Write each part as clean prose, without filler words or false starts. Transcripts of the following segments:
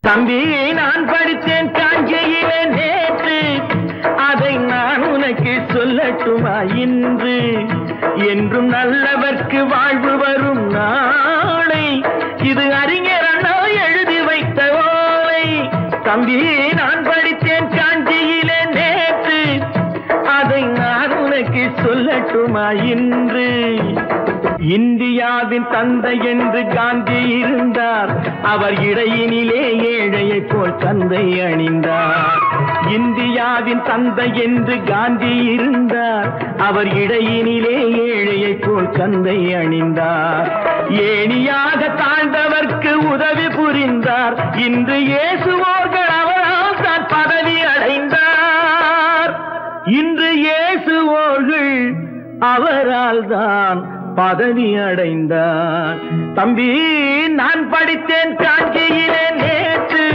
தம்பி நான் படித்தேன் காஞ்சியிலே நேற்று, அதை நான் உனக்கு சொல்லட்டுமா இன்று? என்றும் நல்லவர்க்கு வாழ்வு வரும் நாளை, இது அறிஞர் அண்ணா எழுதி வைத்த ஓலை. தம்பி நான் படித்தேன் காஞ்சியிலே நேற்று, அதை நான் உனக்கு சொல்லட்டுமா இன்று? இந்தியாவின் தந்தை என்று காந்தி இருந்தார், அவர் இடையினிலே ஏழையை போல் தந்தை அணிந்தார். இந்தியாவின் தந்தை என்று காந்தி இருந்தார், அவர் இடையினிலே ஏழையை போல் தந்தை அணிந்தார். ஏணியாக தாழ்ந்தவர்க்கு உதவி புரிந்தார், இன்று இயேசுவோர்கள் அவரால் தான் பதவி அடைந்தார். இன்று இயேசுவோர்கள் அவரால் தான் பதவி அடைந்தார். தம்பி நான் படித்தேன் காஞ்சியிலே நேற்று,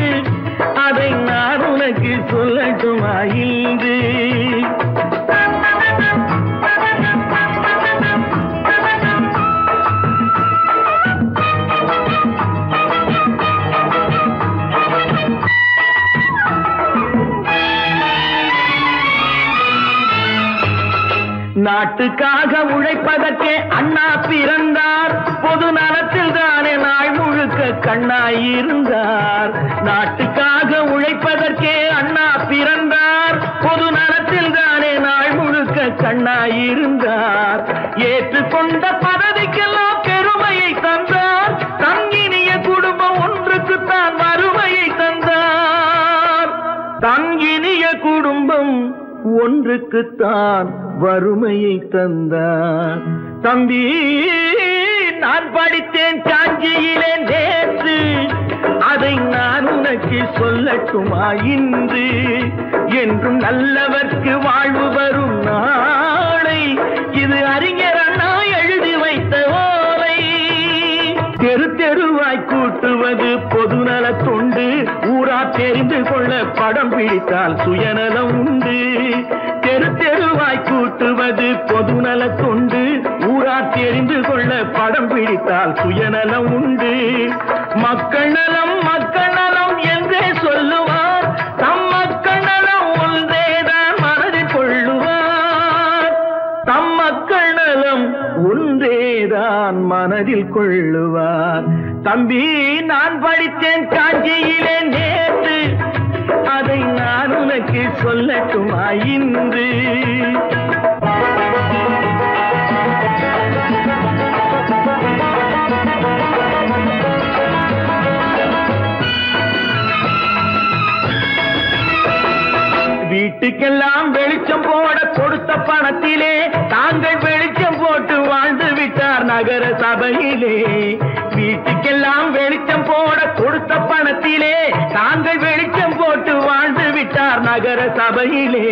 அதை நான் உனக்கு சொல்லட்டுமா இன்று? நாட்டுக்காக உழைப்பதற்கே அண்ணா பிறந்தார், பொது நலத்தில் தானே நாள் முழுக்க கண்ணாயிருந்தார். நாட்டுக்காக உழைப்பதற்கே அண்ணா பிறந்தார், பொது நலத்தில் தானே நாள் முழுக்க கண்ணாயிருந்தார். ஏற்றுக்கொண்ட பதவிக்கெல்லாம் பெருமையை தந்தார், தங்கினிய குடும்பம் ஒன்றுக்குத்தான் வறுமையை தந்தார். தங்கினிய குடும்பம் ஒன்றுக்குத்தான் வறுமையை தந்தார். தம்பி நான் படித்தேன் காஞ்சியிலே நேற்று, அதை நான் உனக்கு சொல்லட்டுமா இன்று? என்றும் நல்லவர்க்கு வாழ்வு வரும் நாளை, இது அறிஞர் அண்ணா எழுதி வைத்த ஓலை. தெரு தெருவாய் கூட்டுவது பொதுநல தொண்டு, ஊரா தெரிந்து கொள்ள படம் பிடித்தால் சுயநலம் உண்டு. தெரு தெருவாய் கூட்டுவது பொதுநல தொண்டு, ஊரா தெரிந்து கொள்ள படம் பிடித்தால் சுயநலம் உண்டு. மக்கள் நலம் மக்கள் நலம் என்றே சொல்லுவார், தம் மக்கள் நலம் ஒன்றேதான் மனதில் கொள்ளுவார். தம் மக்கள் நலம் ஒன்றேதான் மனதில் கொள்ளுவார். தம்பி நான் படித்தேன் காஞ்சியிலே நேற்று, அதை நான் உனக்கு சொல்லட்டுமா இன்று? வீட்டுக்கெல்லாம் வெளிச்சம் போட கொடுத்த பணத்திலே தாங்கள் வெளிச்சம் போட்டு வாழ்ந்து விட்டார் நகர சபையிலே. வீட்டுக்கெல்லாம் வெளிச்சம் போட கொடுத்த பணத்திலே தாங்கள் வெளிச்சம் போட்டு வாழ்ந்து விட்டார் நகர சபையிலே.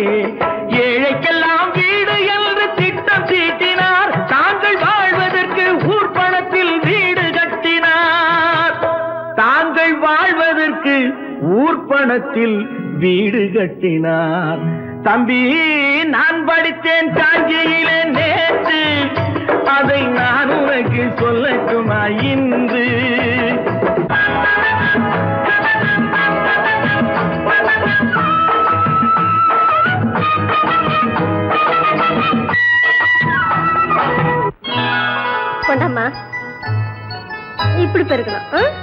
ஏழைக்கெல்லாம் வீடு என்று திட்டம் தீட்டினார், தாங்கள் வாழ்வதற்கு ஊர் பணத்தில் வீடு கட்டினார். தாங்கள் வாழ்வதற்கு ஊர் பணத்தில் வீடு கட்டினார். தம்பி நான் படித்தேன் காஞ்சியிலே நேற்று, அதை நான் உனக்கு சொல்லட்டுமா இன்று? கொண்டாமா இப்படி பெருக்கலாம்.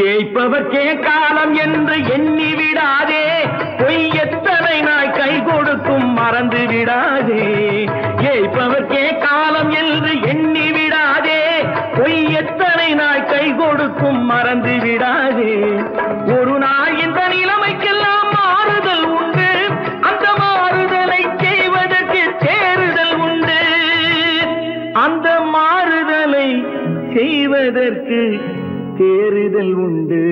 ஏய்ப்பவர்க்கே காலம் என்று எண்ணி விடாதே, பொய் எத்தனை நாய் கை கொடுக்கும் மறந்து விடாதே. ஏய்ப்பவர்க்கே காலம் என்று எண்ணி விடாதே, பொய் எத்தனை நாய் கை கொடுக்கும் மறந்து விடாதே. ஒரு நாள் இந்த நிலைமைக்கெல்லாம் மாறுதல் உண்டு, அந்த மாறுதலை செய்வதற்கு தேறுதல் உண்டு. அந்த மாறுதலை செய்வதற்கு தேறுதல் உண்டு.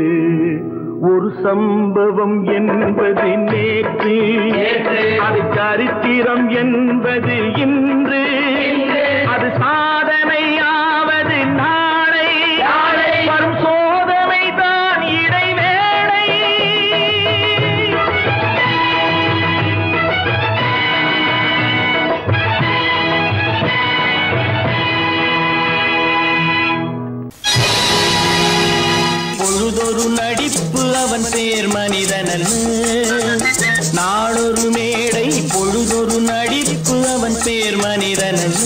ஒரு சம்பவம் என்பது நேற்று, அது சரித்திரம் என்பது இன்று, அது சாதனையாவது நாளை. வரும் சோதனை மனிதனல்ல. நாளொரு மேடை பொழுதொரு நடிப்பு அவன் பேர் மனிதனல்ல.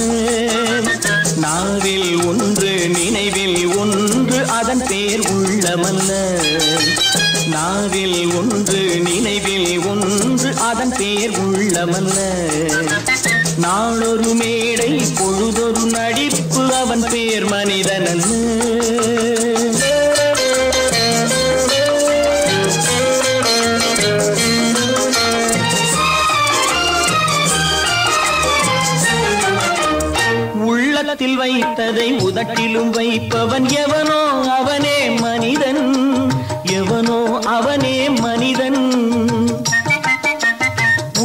நாவில் ஒன்று நினைவில் ஒன்று அதன் பேர் உள்ளமல்ல. நாவில் ஒன்று நினைவில் ஒன்று அதன் பேர் உள்ளமல்ல. நாளொரு மேடை பொழுதொரு நடிப்பு அவன் பேர் மனிதனல்ல. உள்ளத்தில் வைத்ததை உதட்டிலும் வைப்பவன் எவனோ அவனே மனிதன். எவனோ அவனே மனிதன்.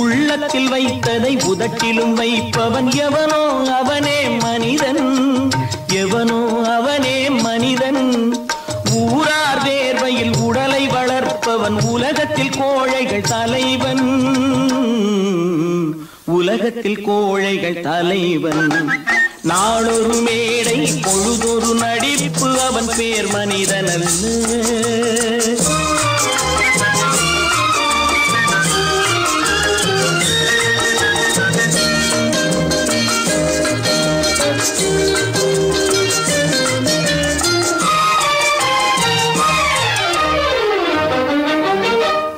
உள்ளத்தில் வைத்ததை உதட்டிலும் வைப்பவன் எவனோ அவனே மனிதன். எவனோ அவனே மனிதன். ஊரார் வேர்வையில் உடலை வளர்ப்பவன் உலகத்தில் கோழைகள் தலைவன். உலகத்தில் கோழைகள் தலைவன். நாளொரு மேடை பொழுதொரு நடிப்பு அவன் பேர் மனிதனல்ல.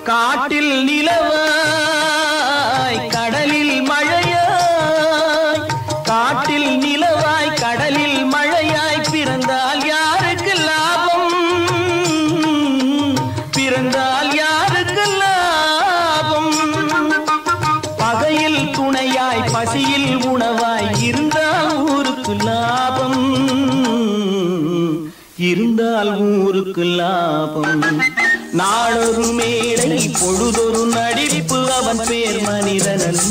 காட்டில் நிலவாய் கடலில் மழையாய். காட்டில் நிலவாய் கடலில் மழையாய் பிறந்தால் யாருக்கு லாபம்? பிறந்தால் யாருக்கு லாபம்? பகையில் துணையாய் பசியில் உணவாய் இருந்தால் ஊருக்கு லாபம். இருந்தால் ஊருக்கு லாபம். நாளொரு மேடை பொழுதொரு நடிப்பு அவன் பேர் மனிதனல்ல.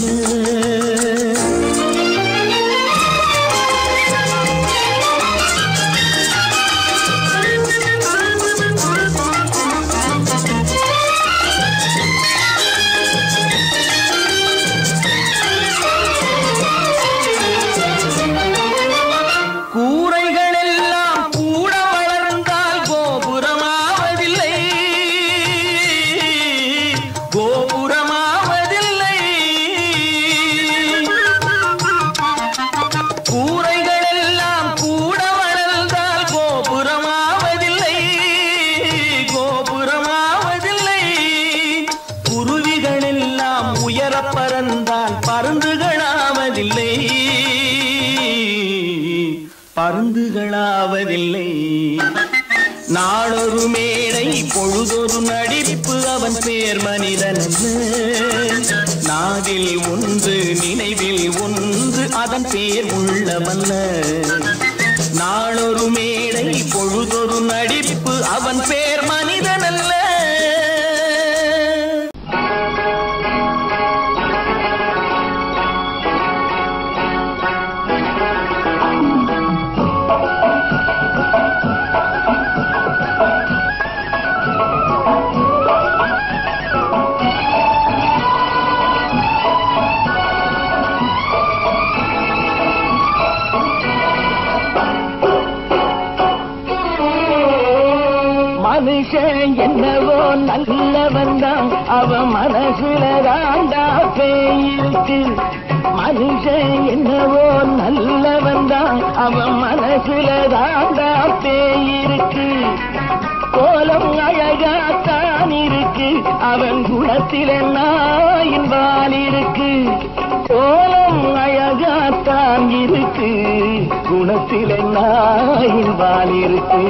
பருந்துகளாவதில்லை. நாளொரு மேடை பொழுதொரு நடிப்பு அவன் பேர் மனிதனல்ல. நாவில் ஒன்று நினைவில் ஒன்று அதன் பேர் உள்ளமல்ல. நாளொரு மேடை பொழுதொரு நடிப்பு அவன் பேர் மனிதனல்ல. மனுஷன் என்னவோ நல்லவன் தான், அவன் மனசுல தாண்டா பேயிருக்கு. மனுஷன் என்னவோ நல்லவன் தான், அவன் மனசுல தாண்டா பேயிருக்கு. கோலம் அழகாத்தான் இருக்கு, அவன் குணத்தில நாயின் வால் இருக்கு. கோலம் அழகாத்தான் இருக்கு, குணத்தில நாயின் வால் இருக்கு.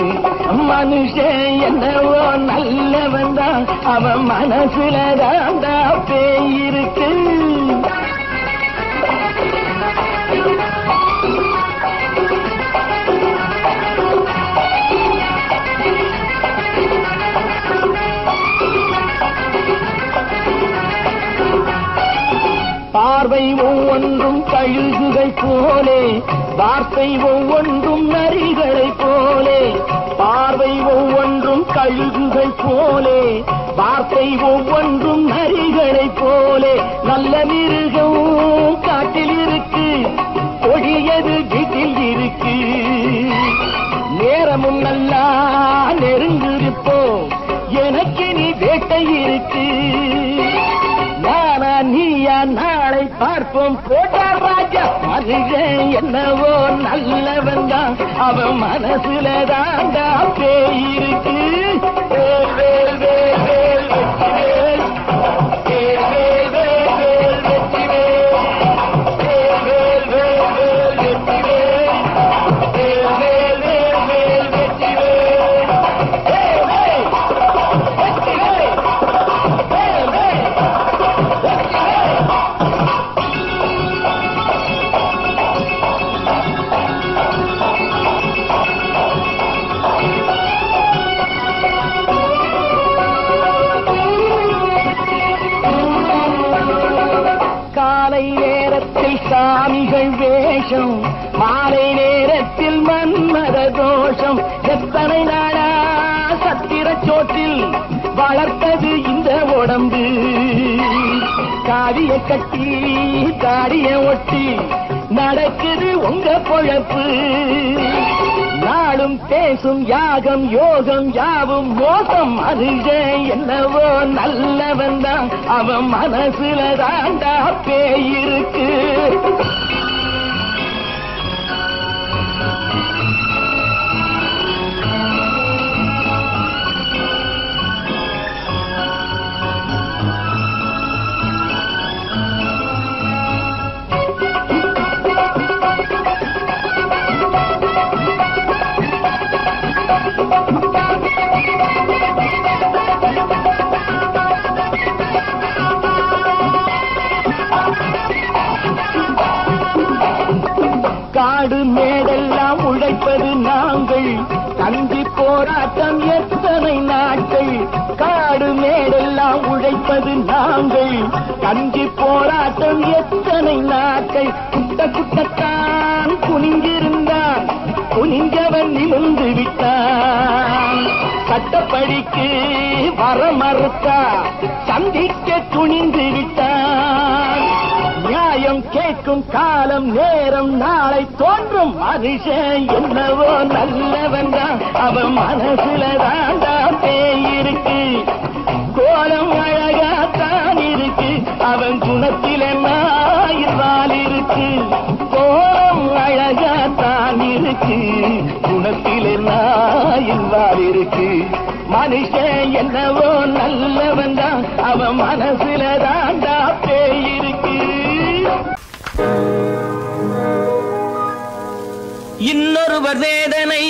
மனுஷன் என்னவோ நல்லவன் தான், அவன் மனசுல தாண்டா பேயிருக்கு. பார்வை ஒவ்வொன்றும் கழுகுகை போலே, வார்த்தை ஒவ்வொன்றும் நரிகளை போலே. பார்வை ஒவ்வொன்றும் கழுகுகை போலே, வார்த்தை ஒவ்வொன்றும் நரிகளை போலே. நல்ல மிருகம் காட்டில் இருக்கு, கொடியது வீட்டில் இருக்கு. நேரமும் நல்லா நெருங்கிருப்போம், எனக்கு நீ வேட்டை இருக்கு. மனுஷன் என்னவோ நல்லவன் தான், அவன் மனசுல தாண்டா பேய் இருக்கு. சாமிகள் வேஷம், மாலை நேரத்தில் மன்மத தோஷம். எத்தனை நாளா சத்திர சோற்றில் வளர்த்தது இந்த உடம்பு. காவிய கட்டி தாடிய ஒட்டி நடக்குது உங்க பொழப்பு. நாளும் பேசும் யாகம் யோகம் யாவும் மோசம். மனுஷன் என்னவோ நல்லவன் தான், அவன் மனசுல தாண்டா பேய் இருக்கு. காடு மேடெல்லாம் உழைப்பது நாங்கள், கஞ்சி போராட்டம் எத்தனை நாட்கள். காடு மேடெல்லாம் உழைப்பது நாங்கள், கஞ்சி போராட்டம் எத்தனை நாட்கள். குட்ட குட்டத்தான் குனிஞ்சிருந்தான், குனிஞ்சவன் நிமிர்ந்து விட்டான். சட்டப்படிக்கு வர மறுத்தா, சந்திக்க துணிந்து விட்டான். நியாயம் கேட்கும் காலம் நேரம் நாளை தோன்றும். மனுஷன் என்னவோ நல்லவன் தான், அவன் மனசுல தாண்டா பேய் இருக்கு. கோலம் அழகாத்தான் இருக்கு, அவன் குணத்தில நாயில்வால் இருக்கு. கோலம் அழகாத்தான் இருக்கு, குணத்தில நாயில்வால் இருக்கு. மனுஷன் என்னவோ நல்லவன் தான், அவன் மனசுல தாண்டா பேய் இருக்கு. இன்னொருவர் வேதனை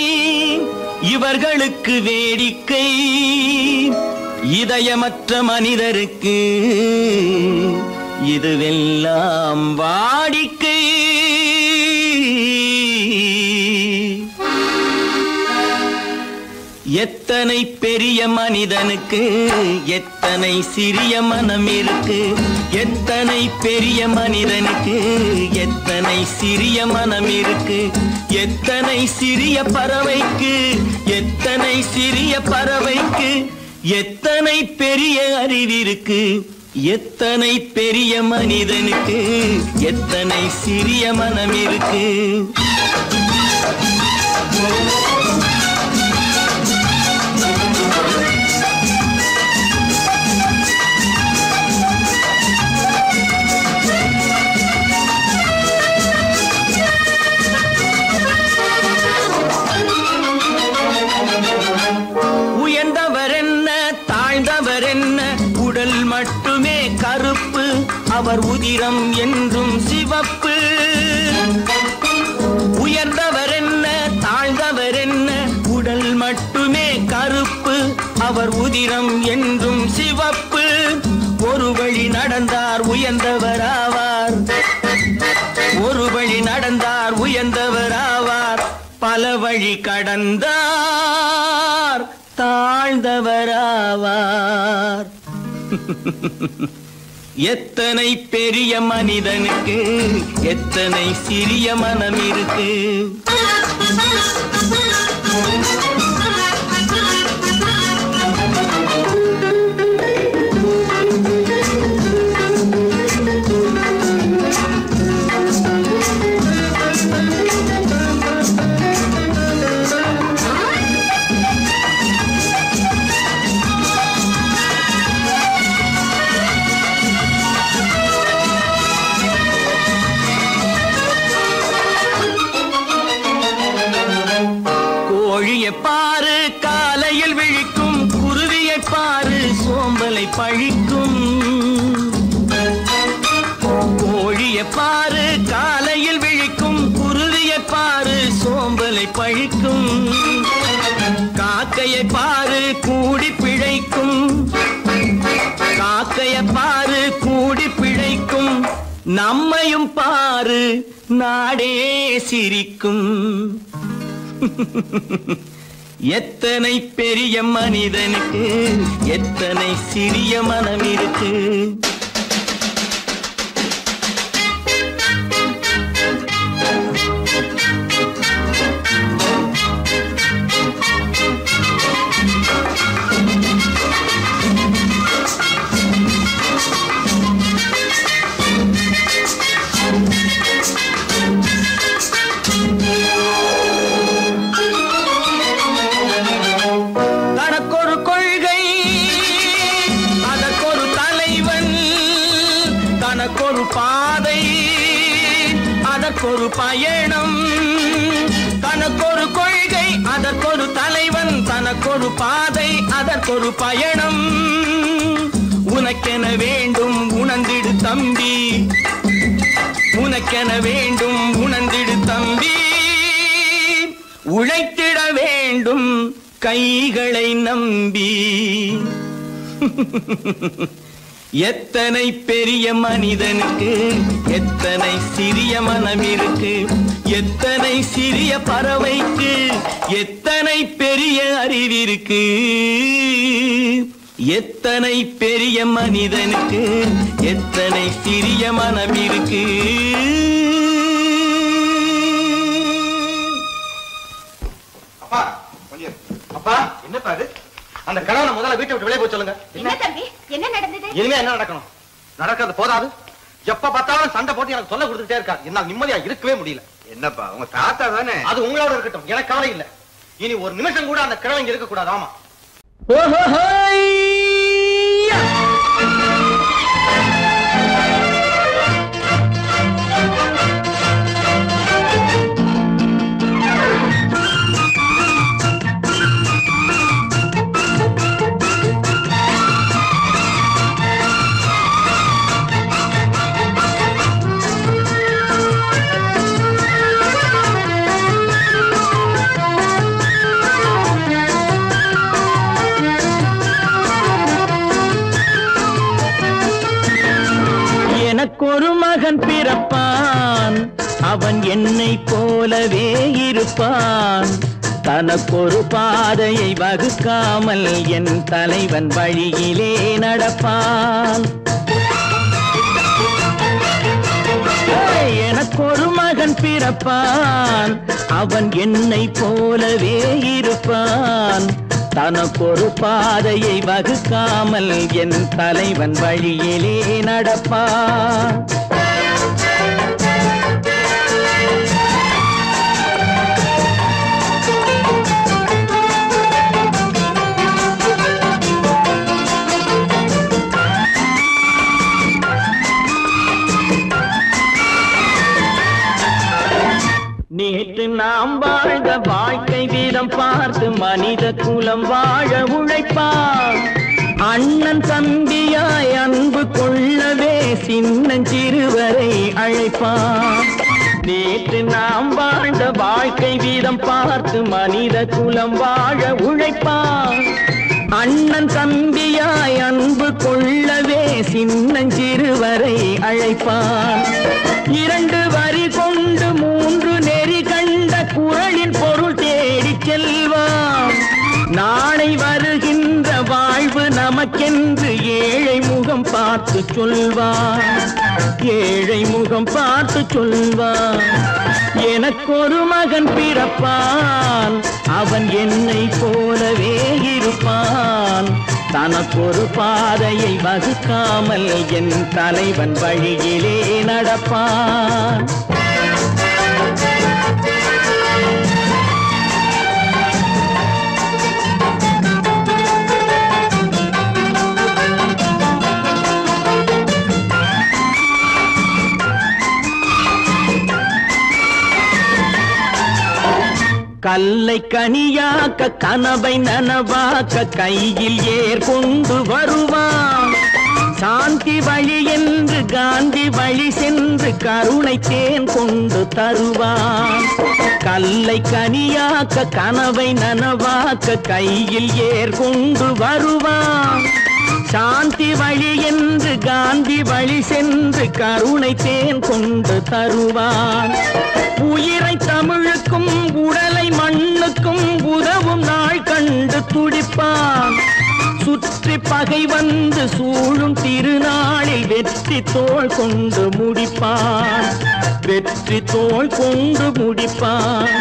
இவர்களுக்கு வேடிக்கை, இதயமற்ற மனிதருக்கு இதுவெல்லாம் வாடிக்கை. எத்தனை பெரிய மனிதனுக்கு எத்தனை சிறிய மனம் இருக்கு. எத்தனை பெரிய மனிதனுக்கு எத்தனை சிறிய மனம் இருக்கு. எத்தனை சிறிய பறவைக்கு எத்தனை சிறிய பறவைக்கு எத்தனை பெரிய அறிவிருக்கு. எத்தனை பெரிய மனிதனுக்கு எத்தனை சிறிய மனம் இருக்கு. மட்டுமே கருப்பு, அவர் உதிரம் என்றும் சிவப்பு. உயர்ந்தவர் என்ன தாழ்ந்தவர் என்ன, உடல் மட்டுமே கருப்பு, அவர் உதிரம் என்றும் சிவப்பு. ஒரு வழி நடந்தார் உயர்ந்தவராவார், ஒரு வழி நடந்தார் உயர்ந்தவராவார். பல வழி கடந்தார் தாழ்ந்தவராவார். எத்தனை பெரிய மனிதனுக்கு எத்தனை சிறிய மனம் இருக்கு. பழிக்கும். கோழியை பாரு காலையில் விழிக்கும், குருவியை பாரு சோம்பலை பழிக்கும். காக்கையை பாரு கூடி பிழைக்கும், காக்கையை பாரு கூடி பிழைக்கும். நம்மையும் பாரு நாடே சிரிக்கும். எத்தனை பெரிய மனிதனுக்கு எத்தனை சிறிய மனம் இருக்கு. ஒரு பயணம் தனக்கொரு கொள்கை, அதற்கொரு தலைவன், தனக்கொரு பாதை, அதற்கொரு பயணம். உனக்கென வேண்டும் உணர்ந்திடு தம்பி, உனக்கென வேண்டும் உணர்ந்திடு தம்பி. உழைத்திட வேண்டும் கைகளை நம்பி. எத்தனை பெரிய மனிதனுக்கு எத்தனை சிறிய மனம் இருக்கு. எத்தனை சிறிய பறவைக்கு எத்தனை பெரிய அறிவிருக்கு. எத்தனை பெரிய மனிதனுக்கு எத்தனை சிறிய மனம் இருக்கு. அப்பா அப்பா என்னப்பா அது? அந்த கணவனை முதல்ல வீட்டை விட்டு வெளியே போய் சொல்லுங்க. என்ன தம்பி, என்ன நடந்தது? இனிமே என்ன நடக்கணும்? நடக்கிறது போதாது, எப்ப பார்த்தாலும் சண்டை போட்டு எனக்கு சொல்ல கொடுத்துட்டே இருக்கா. என்னால் நிம்மதியா இருக்கவே முடியல. என்னப்பா உங்க தாத்தா தானே? அது உங்களோட இருக்கட்டும், எனக்கு கவலை இல்ல. இனி ஒரு நிமிஷம் கூட அந்த கிழவங்க இருக்க கூடாது. ஆமா. எனக்கொரு மகன் பிறப்பான், அவன் என்னை போலவே இருப்பான். தனக்கொரு பாதையை வகுக்காமல் என் தலைவன் வழியிலே நடப்பான். எனக்கொரு மகன் பிறப்பான், அவன் என்னை போலவே இருப்பான். தனக்கொரு பாதையை வகுக்காமல் என் தலைவன் வழியிலே நடப்பான். நேற்று நாம் வாழ்ந்த வாழ்க்கை வீதம் பார்த்து மனித குலம் வாழ உழைப்பான். அண்ணன் தம்பியாய் அன்பு கொள்ளவே சின்னஞ்சிறுவரை அழைப்பான். நேற்று நாம் வாழ்ந்த வாழ்க்கை வீதம் பார்த்து மனித குலம் வாழ உழைப்பான். அண்ணன் தம்பியாய் அன்பு கொள்ளவே சின்னஞ்சிறுவரை அழைப்பான். இரண்டு வரி கொண்டு மூன்று நெறி கண்ட குறளின் பொருள் தேடி செல்வான். நாளை வருகின்ற வாழ்வு நமக்கென்று ஏழை முகம் பார்த்து சொல்வான். ஏழை முகம் பார்த்து சொல்வான். எனக்கொரு மகன் பிறப்பான், அவன் என்னை போலவே இருப்பான். தனக்கொரு பாதையை வகுக்காமல் என் தலைவன் வழியிலே நடப்பான். கல்லை கனியாக்க கனவை நனவாக்க கையில் ஏற்கொண்டு வருவான். சாந்தி வழி என்று காந்தி வழி சென்று கருணை தேன் கொண்டு தருவான். கல்லை கனியாக்க கனவை நனவாக்க கையில் ஏற்கொண்டு வருவான். சாந்தி வழி என்று காந்தி வழி சென்று கருணை தேன் கொண்டு தருவான். உயிரை தமிழுக்கும் உடலை மண்ணுக்கும் உதவும் நாள் கண்டு துடிப்பான். சுற்றி பகை வந்து சூழும் திருநாளில் வெற்றி தோள் கொண்டு முடிப்பான். வெற்றி தோள் கொண்டு முடிப்பான்.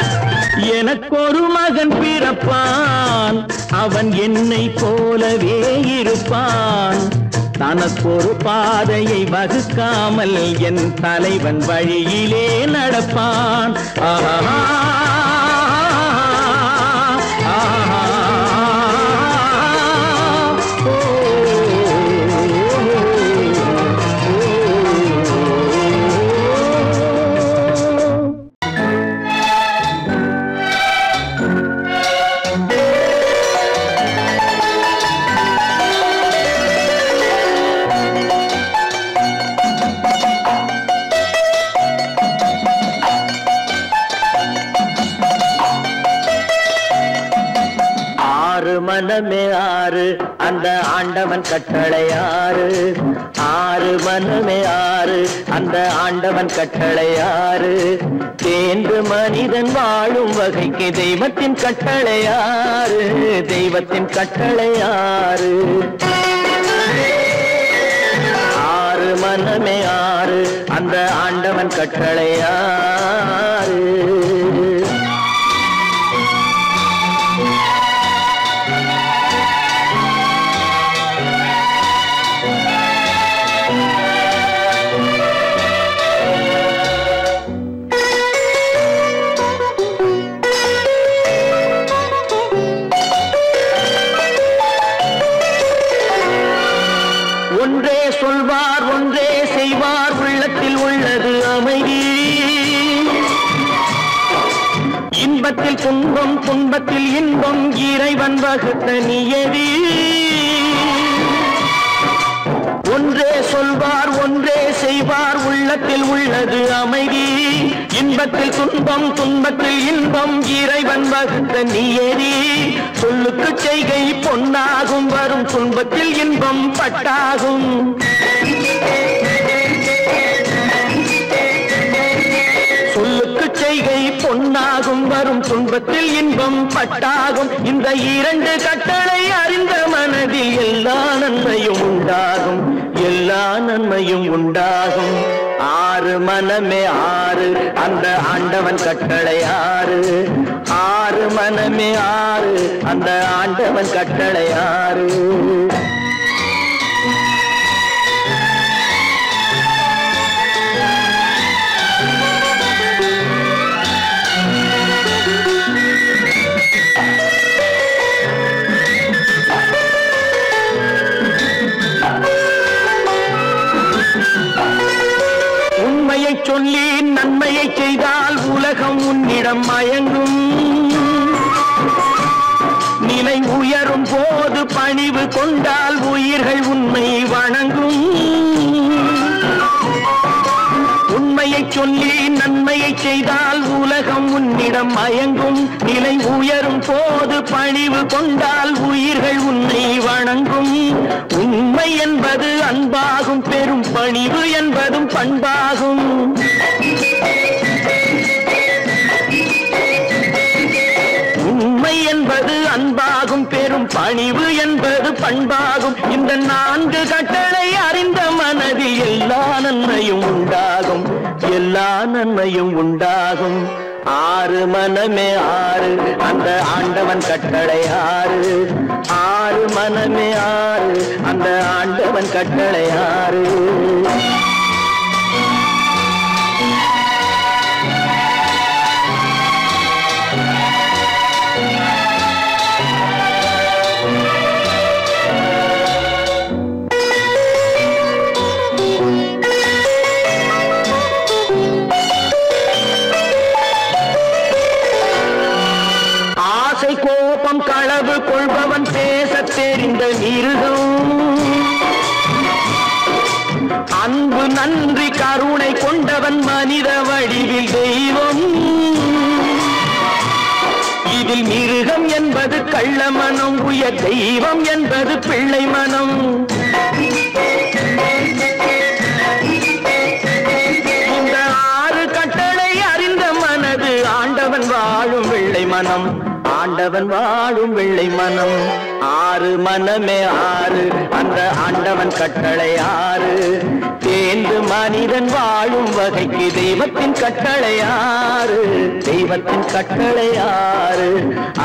எனக்கொரு மகன் பிறப்பான், அவன் என்னை போலவே இருப்பான். தனக்கொரு பாதையை வகுக்காமல் என் தலைவன் வழியிலே நடப்பான். ஆஹா மனமே ஆறு அந்த ஆண்டவன் கட்டளை ஆறு. ஆறு மனமே ஆறு அந்த ஆண்டவன் கட்டளை ஆறு. தேர்ந்து மனிதன் வாழும் வகைக்கு தெய்வத்தின் கட்டளை ஆறு. தெய்வத்தின் கட்டளை ஆறு. ஆறு மனமே ஆறு அந்த ஆண்டவன் கட்டளை ஆறு. ஒன்றே சொல்வார் ஒன்றே செய்வார், உள்ளத்தில் உள்ளது அமைதி. இன்பத்தில் துன்பம் துன்பத்தில் இன்பம் இறைவன் வகுத்த நியதி. ஒன்றே சொல்வார் ஒன்றே செய்வார், உள்ளத்தில் உள்ளது அமைதி. இன்பத்தில் துன்பம் துன்பத்தில் இன்பம் இறைவன் வகுத்த நியதி. சொல்லுக்கு செய்கை பொன்னாகும், வரும் துன்பத்தில் இன்பம் பட்டாகும். சொல்லுக்கு செய்கை பொன்னாகும், வரும் துன்பத்தில் இன்பம் பட்டாகும். இந்த இரண்டு கட்டளை அறிந்த மனதில் எல்லா நன்மையும் உண்டாகும். எல்லா நன்மையும் உண்டாகும். ஆறு மனமே ஆறு அந்த ஆண்டவன் கட்டளை ஆறு. ஆறு மனமே ஆறு அந்த ஆண்டவன் கட்டளை ஆறு. உண்மையை சொல்லி நன்மையை செய்தால் உலகம் உன்னிடம் மயங்கும். நிலை உயரும் போது பணிவு கொண்டால் உயிர்கள் உன்னை வணங்கும். உண்மையை சொல்லி நன்மையை செய்தால் உலகம் உன்னிடம் மயங்கும். நிலை உயரும் போது பணிவு கொண்டால் உயிர்கள் உன்னை வணங்கும். உண்மை என்பது அன்பாகும், பெரும் பணிவு என்பதும் பண்பாகும். உண்மை என்பது அன்பாகும், பெரும் பணிவு என்பது பண்பாகும். இந்த நான்கு கட்டளை அறிந்த மனதில் எல்லா நன்மையும் உண்டாகும். எல்லா நன்மையும் உண்டாகும். ஆறு மனமே ஆறு அந்த ஆண்டவன் கட்டளை ஆறு. ஆறு மனமே ஆறு அந்த ஆண்டவன் கட்டளை ஆறு. மிருகம், அன்பு நன்றி கருணை கொண்டவன் மனித வடிவில் தெய்வம். இதில் மிருகம் என்பது கள்ள மனம், உயர் தெய்வம் என்பது பிள்ளை மனம். இந்த 6 கட்டளை அறிந்த மனது ஆண்டவன் வாழும் வெள்ளை மனம், ஆண்டவன் வாழும் வெள்ளை மனம். 6 மனமே 6, அந்த ஆண்டவன் கட்டளை 6. தேர்ந்து மனிதன் வாழும் வகைக்கு தெய்வத்தின் கட்டளை 6, தெய்வத்தின் கட்டளை 6.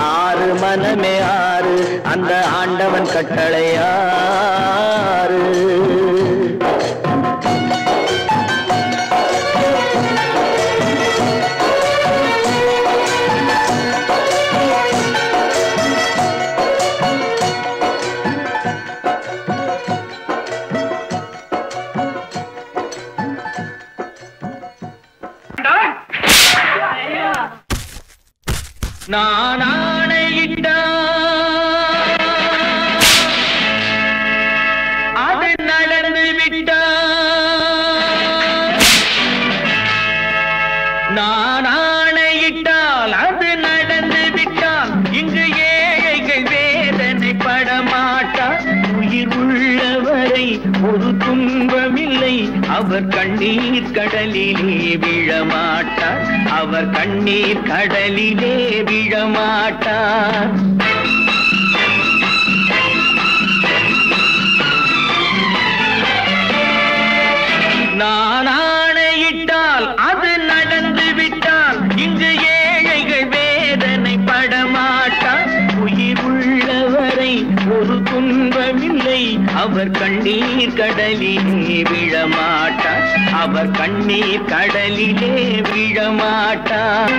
6 மனமே 6, அந்த ஆண்டவன் கட்டளை 6. நான் ஆணையிட்டால் அது நடந்து விட்டால், நான் ஆணையிட்டால் அது நடந்து விட்டால், இங்கு ஏழைகள் வேதனை படமாட்டார். உயிர் உள்ளவரை ஒரு துன்பமில்லை, அவர் கண்ணீர் கடலிலே விழமாட்டார், அவர் கண்ணீர் கடலிலே விழமாட்டார். நான் ஆணையிட்டால் அது நடந்து விட்டால், இங்கு ஏழைகள் வேதனை படமாட்டார். உயிர் உள்ளவரை ஒரு துன்பமில்லை, அவர் கண்ணீர் கடலிலே விழமாட்டார், அவர் கண்ணீர் கடலிலே விழமாட்டார்.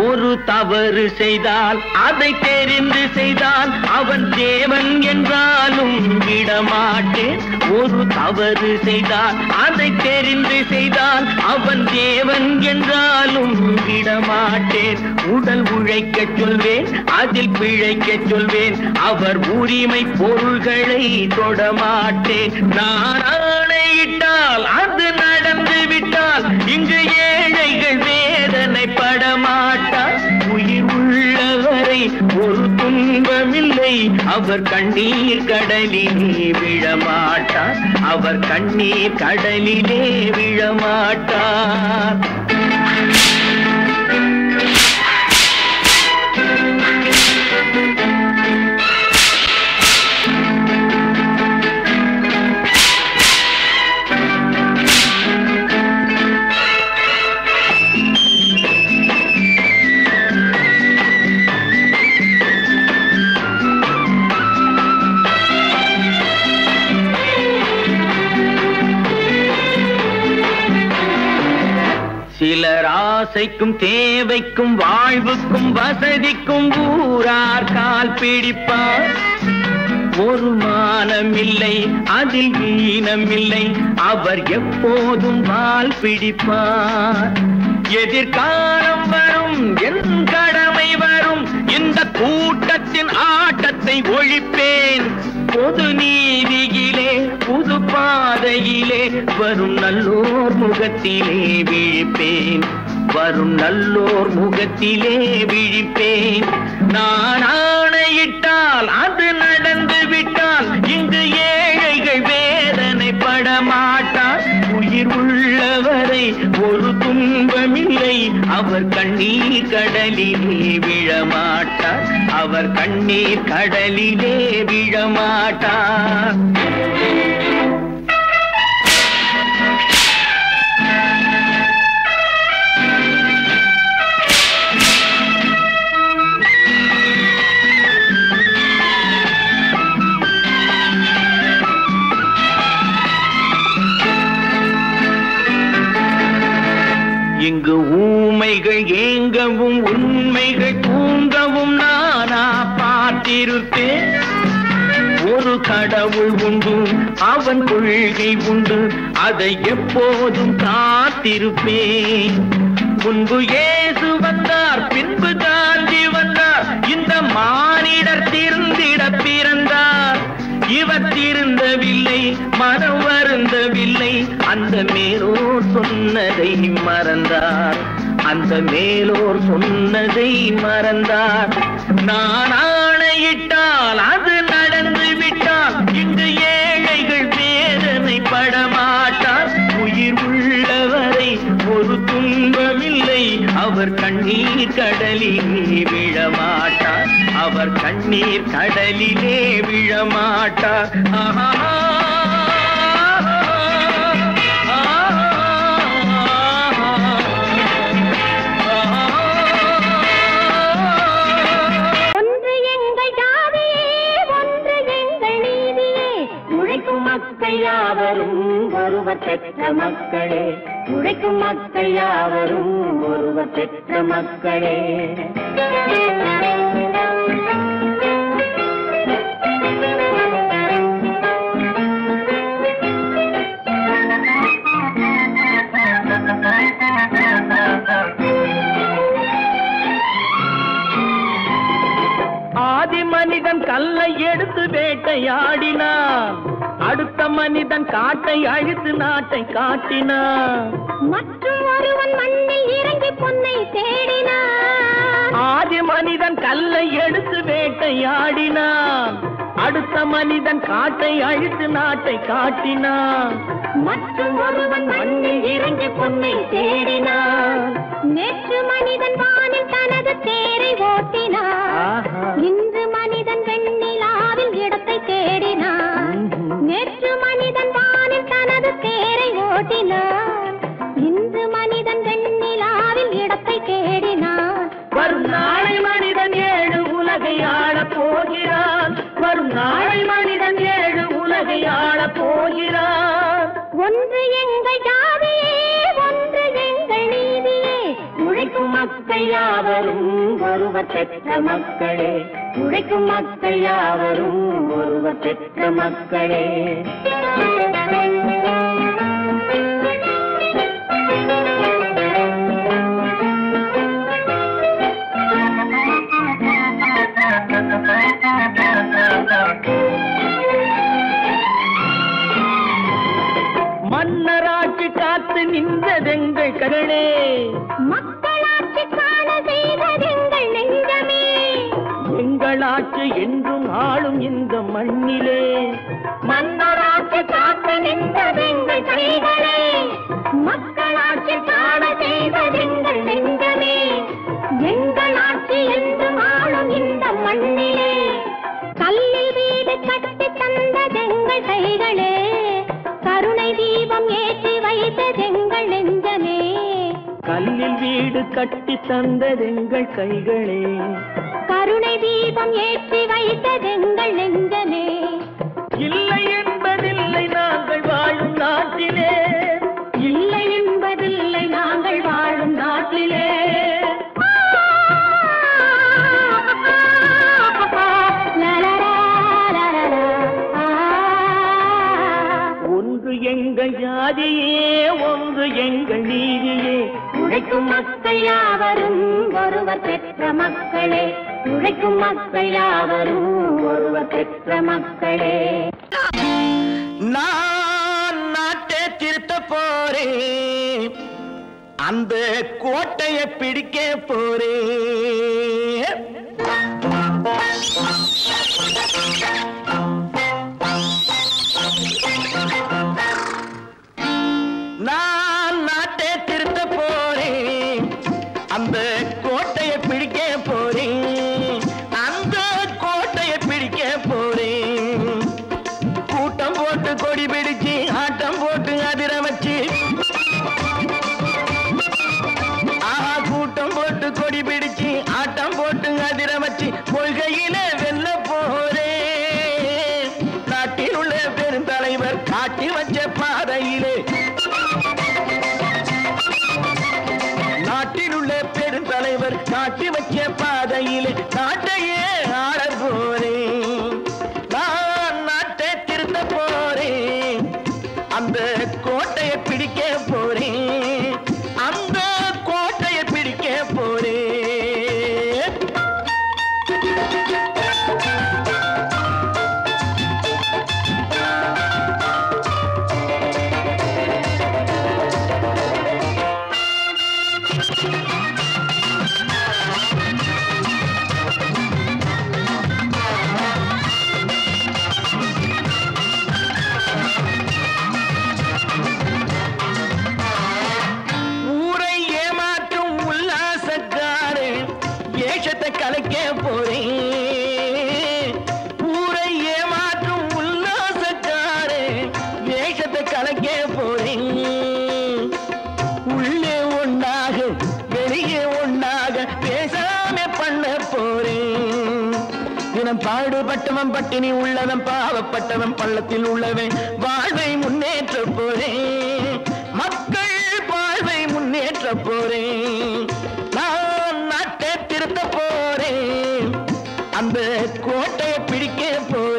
ஒரு தவறு செய்தால் அதை தெரிந்து செய்தால் அவன் தேவன் என்றாலும் விடமாட்டேன். ஒரு தவறு செய்தால் அதை தெரிந்து செய்தால் அவன் தேவன் என்றாலும் விடமாட்டேன். உடல் உழைக்க சொல்வேன், அதில் பிழைக்க சொல்வேன், அவர் உரிமை பொருள்களை தொடமாட்டேன். நான் ஆணையிட்டால் அது நடந்து விட்டால், இங்கு ஏழைகள் வேதனை படமாட்டார். உயிர் உள்ளவரை ஒரு துன்பமில்லை, அவர் கண்ணீர் கடலிலே விழமாட்டார், அவர் கண்ணீர் கடலிலே விழமாட்டார். சிலர் ஆசைக்கும் தேவைக்கும் வாழ்வுக்கும் வசதிக்கும் ஊரார் கால் பிடிப்பார். ஒரு மானமில்லை, அதில் ஈனமில்லை, அவர் எப்போதும் வால் பிடிப்பார். எதிர்காலம் வரும், என் கடமை வரும், இந்த கூட்டத்தின் ஆட்டத்தை ஒழிப்பேன். பொது நீதியிலே புது பாதையிலே வரும் நல்லோர் முகத்திலே விழிப்பேன், வரும் நல்லோர் முகத்திலே விழிப்பேன். நான் ஆணையிட்டால் அது நடந்து விட்டால், இங்கு ஏழைகள் வேதனை படமாட்டார். உயிர் உள்ளவரை ஒரு துன்பமில்லை, அவர் கண்ணீர் கடலிலே விழமாட்டார், அவர் கண்ணீர் கடலிலே விழமாட்டார். இங்கு ஊமைகள் ஏங்கவும் உண்மைகள் தூங்கவும் நானா பார்த்திருப்பேன். ஒரு கடவுள் உண்டு, அவன் கொள்கை உண்டு, அதை எப்போதும் காத்திருப்பேன். முன்பு இயேசு வந்தார், பின்பு காந்தி வந்தார், இந்த மானிடர் திருந்திட பிறந்தார். இவர் திருந்தவில்லை, மனம் வருந்தவில்லை, அந்த மேலோர் சொன்னதை மறந்தார். அந்த மேலோர் சொன்னதை மறந்தார். நான் ஆணையிட்டால் அது நடந்து விட்டால் இங்கு ஏழைகள் வேதனை படமாட்டார். உயிர் உள்ளவரை ஒரு துன்பமில்லை, அவர் கண்ணீர் கடலிலே விழமாட்டார். அவர் கண்ணீர் கடலிலே விழமாட்டார். ஆஹா யாவரும் ஒருவர் பெற்ற மக்களே, உழைக்கும் மக்கள் யாவரும் ஒருவர் பெற்ற மக்களே. ஆதி மனிதன் கல்லை எடுத்து வேட்டையாடினான், அடுத்த மனிதன் காட்டை அழித்து நாட்டை காட்டினான். மற்றும் ஒருவன் மண்ணில் இறங்கி பொன்னை தேடினான். ஆதி மனிதன் கல்லை எடுத்து வேட்டையாடினான், அடுத்த மனிதன் காட்டை அழித்து நாட்டை காட்டினான். மற்றும் ஒருவன் மண்ணில் இறங்கி பொன்னை தேடினான். நேற்று மனிதன் வானில் தனது தேரை ஓட்டினான். இன்று மனிதன் வெண்ணிலாவில் இடத்தை தேடினான். நேற்று மனிதன் வானில் தனது தேரை ஓட்டினான். இன்று மனிதன் வெண்ணிலாவில் இடத்தை தேடினான். வரும் நாளை மனிதன் 7 உலகை ஆளப் போகிறான். வரும் நாளை மனிதன் 7 உலகை ஆளப் போகிறான். ஒன்று எங்கள் ஜாதியே, ஒன்று எங்கள் நீதியே, உழைக்கும் மக்கள் யாவரும் ஒருவர் பெற்ற மக்களே, உழைக்கும் மக்கள் யாவரும் ஒருவர் பெற்ற மக்களே. மன்னராட்சி காத்து நின்றதெங்கள் கருணே, மக்களாட்சி காண செய்ததெங்கள் நெஞ்சமே, எங்களாட்சி என்றும் ஆளும் இந்த மண்ணிலே. மன்னராட்சி காத்து நின்றதெங்கள் கைகளே, மக்களாட்சி காண செய்ததெங்கள் நெஞ்சமே, எங்களாட்சி என்றும் ஆளும் இந்த மண்ணிலே. கல்லில் வீடு கட்டி தந்ததெங்கள் கைகளே, கருணை தீபம் ஏற்றி வைத்ததெங்கள் நெஞ்சமே. கல்லில் வீடு கட்டி தந்ததெங்கள் கைகளே, கருணை தீபம் ஏற்றி வைத்ததெங்கள் நெஞ்சமே. இல்லை என்பதில்லை நாங்கள் வாழும் நாட்டிலே, இல்லை என்பதில்லை நாங்கள் வாழும் நாட்டிலே. ஒன்று எங்கள் ஜாதியே, ஒன்று எங்கள் நீதியே, உழைக்கும் மக்கள் யாவரும் ஒருவர் பெற்ற மக்களே, உழைக்கும் மக்கள் யாவரும் ஒருவர் பெற்ற மக்களே. நான் நாட்டை திருத்த போறேன், அந்த கோட்டையை பிடிக்க போறேன். நான் நாட்டை திருத்த போறேன், அந்த கோட்டையை பிடிக்க போறேன், அந்த கோட்டையை பிடிக்க போறேன். கூட்டம் போட்டு கொடி பிடிச்சு ஆட்டம் போட்டு அதிர வச்சு, கூட்டம் போட்டு கொடி பிடிச்சு ஆட்டம் போட்டு அதிர வச்சு கொள்கையில வெல்ல போறேன். நாட்டில் உள்ள பெருந்தலைவர் காட்டி வச்ச பாதையிலே, நாட்டில் உள்ள பெருந்தலைவர் காட்டி வச்ச பாதையிலே நாட்டையே ஆள போறேன். நான் நாட்டை திருத்த போறேன், அந்த கோட்டையை பிடிக்க போறேன், அந்த கோட்டையை தொலைக்க போறேன். உள்ளே ஒண்ணாக வெளியே ஒண்ணாக பேசாம பண்ண போறேன். தினம் பாடுபட்டவன் பட்டினி உள்ளவன் பாவப்பட்டவன் பள்ளத்தில் உள்ளவன் வாழ்வை முன்னேற்ற போறேன். மக்கள் வாழ்வை முன்னேற்ற போறேன். நான் நாட்டை திருத்த போறேன். அந்த கோட்டையை பிடிக்க போறேன்.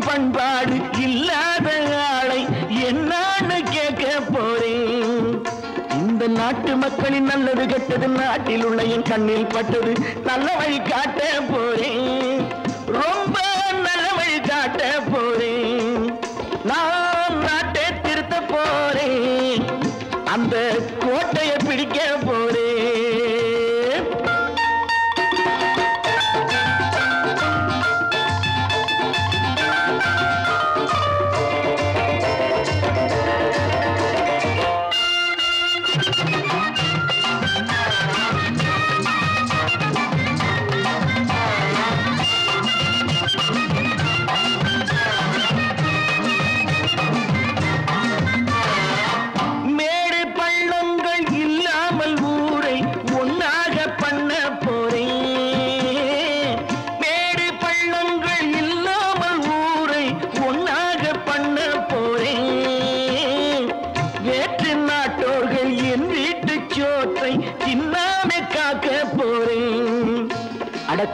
பண்பாடு இல்லாத ஆளை என்னான்னு கேட்க போறேன். இந்த நாட்டு மக்களின் நல்லது கெட்டது நாட்டில் உள்ள என் கண்ணில் பட்டது நல்ல வழி காட்ட போறேன். ரொம்ப நல்ல வழி காட்ட போறேன். நான் நாட்டை திருத்த போறேன். அந்த கோட்டையை பிடிக்க போறேன்.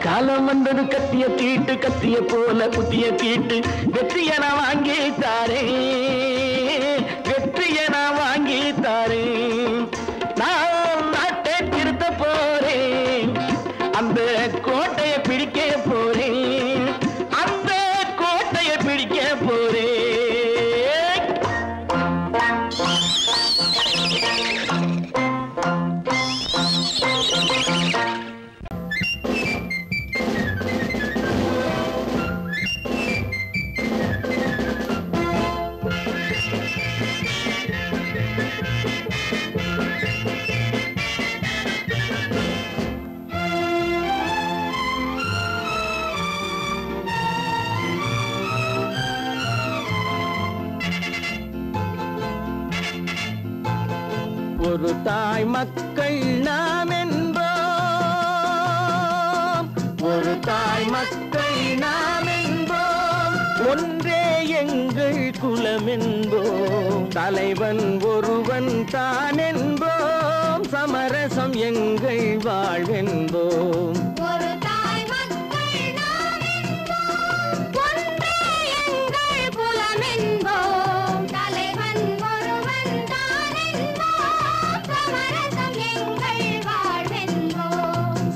காலம் வந்தது கத்திய தீட்டு கத்திய போல குத்திய தீட்டு வெற்றிய நான் வாங்கி தாரேன். வெற்றிய நான் வாங்கி தாரேன். நான் நாட்டை திருத்த போறேன். அந்த கோட்டையை பிடிக்க போறேன். அந்த கோட்டையை பிடிக்க போறேன். ஒரு தாய் மக்கள் நாம் என்போம். ஒரு தாய் மக்கள் நாம் என்போம். ஒன்றே எங்கள் குலம் என்போம். தலைவன் ஒருவன் தான் என்போம். சமரசம் எங்கள் வாழ்வென்போம்.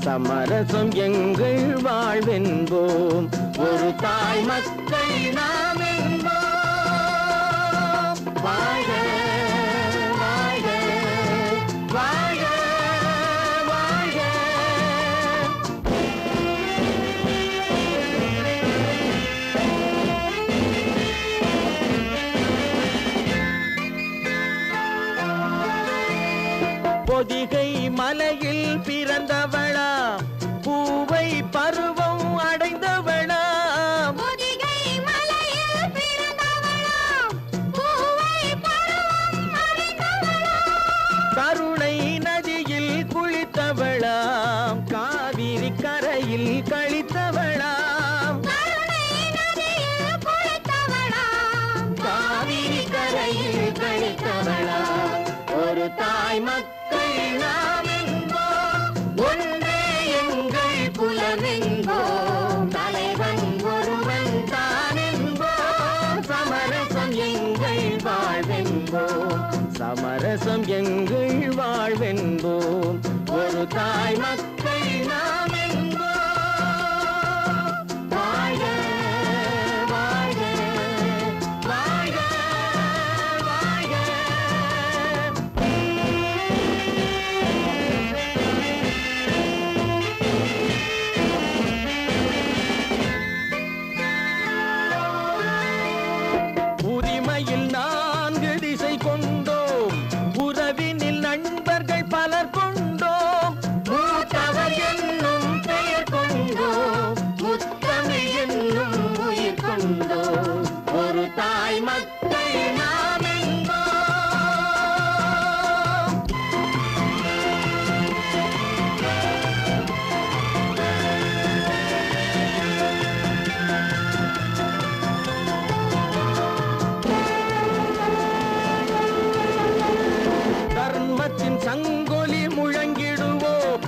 சமரசம் எங்கள் வாழ்வென்போம். ஒரு தாய் மக்கள் நாம் என்போம். வாழ்க வாழ்க வாழ்க வாழ்க. பொதிகை மலையில் பிறந்தவளா பூவை பருவம் அடைந்தவளா. பொதிகை மலையில் பிறந்தவளா பூவை பருவம் அடைந்தவளா. கருணை நதியில் குளித்தவளா காவிரி கரையில் கழித்தவளா. கருணை நதியில் குளித்தவளா காவிரி கரையில் கழித்தவளா. ஒரு தாய் மக்கள் நாம் என்போம். ஒன்றே எங்கள் குலம் என்போம். தலைவன் ஒருவன் தான் என்போம். சமரசம் எங்கள் வாழ்வென்போம். சமரசம் எங்கள் வாழ்வென்போம். ஒரு தாய் மக்கள் நாம்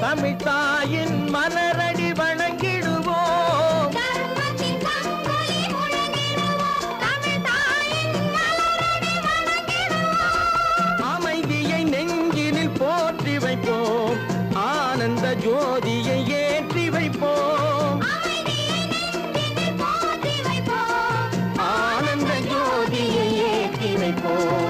தமிழ்த்தாயின் மலரடி வணங்கிடுவோம். அமைதியை நெஞ்சினில் போற்றி வைப்போம், ஆனந்த ஜோதியை ஏற்றி வைப்போம். ஆனந்த ஜோதியை ஏற்றி வைப்போம்.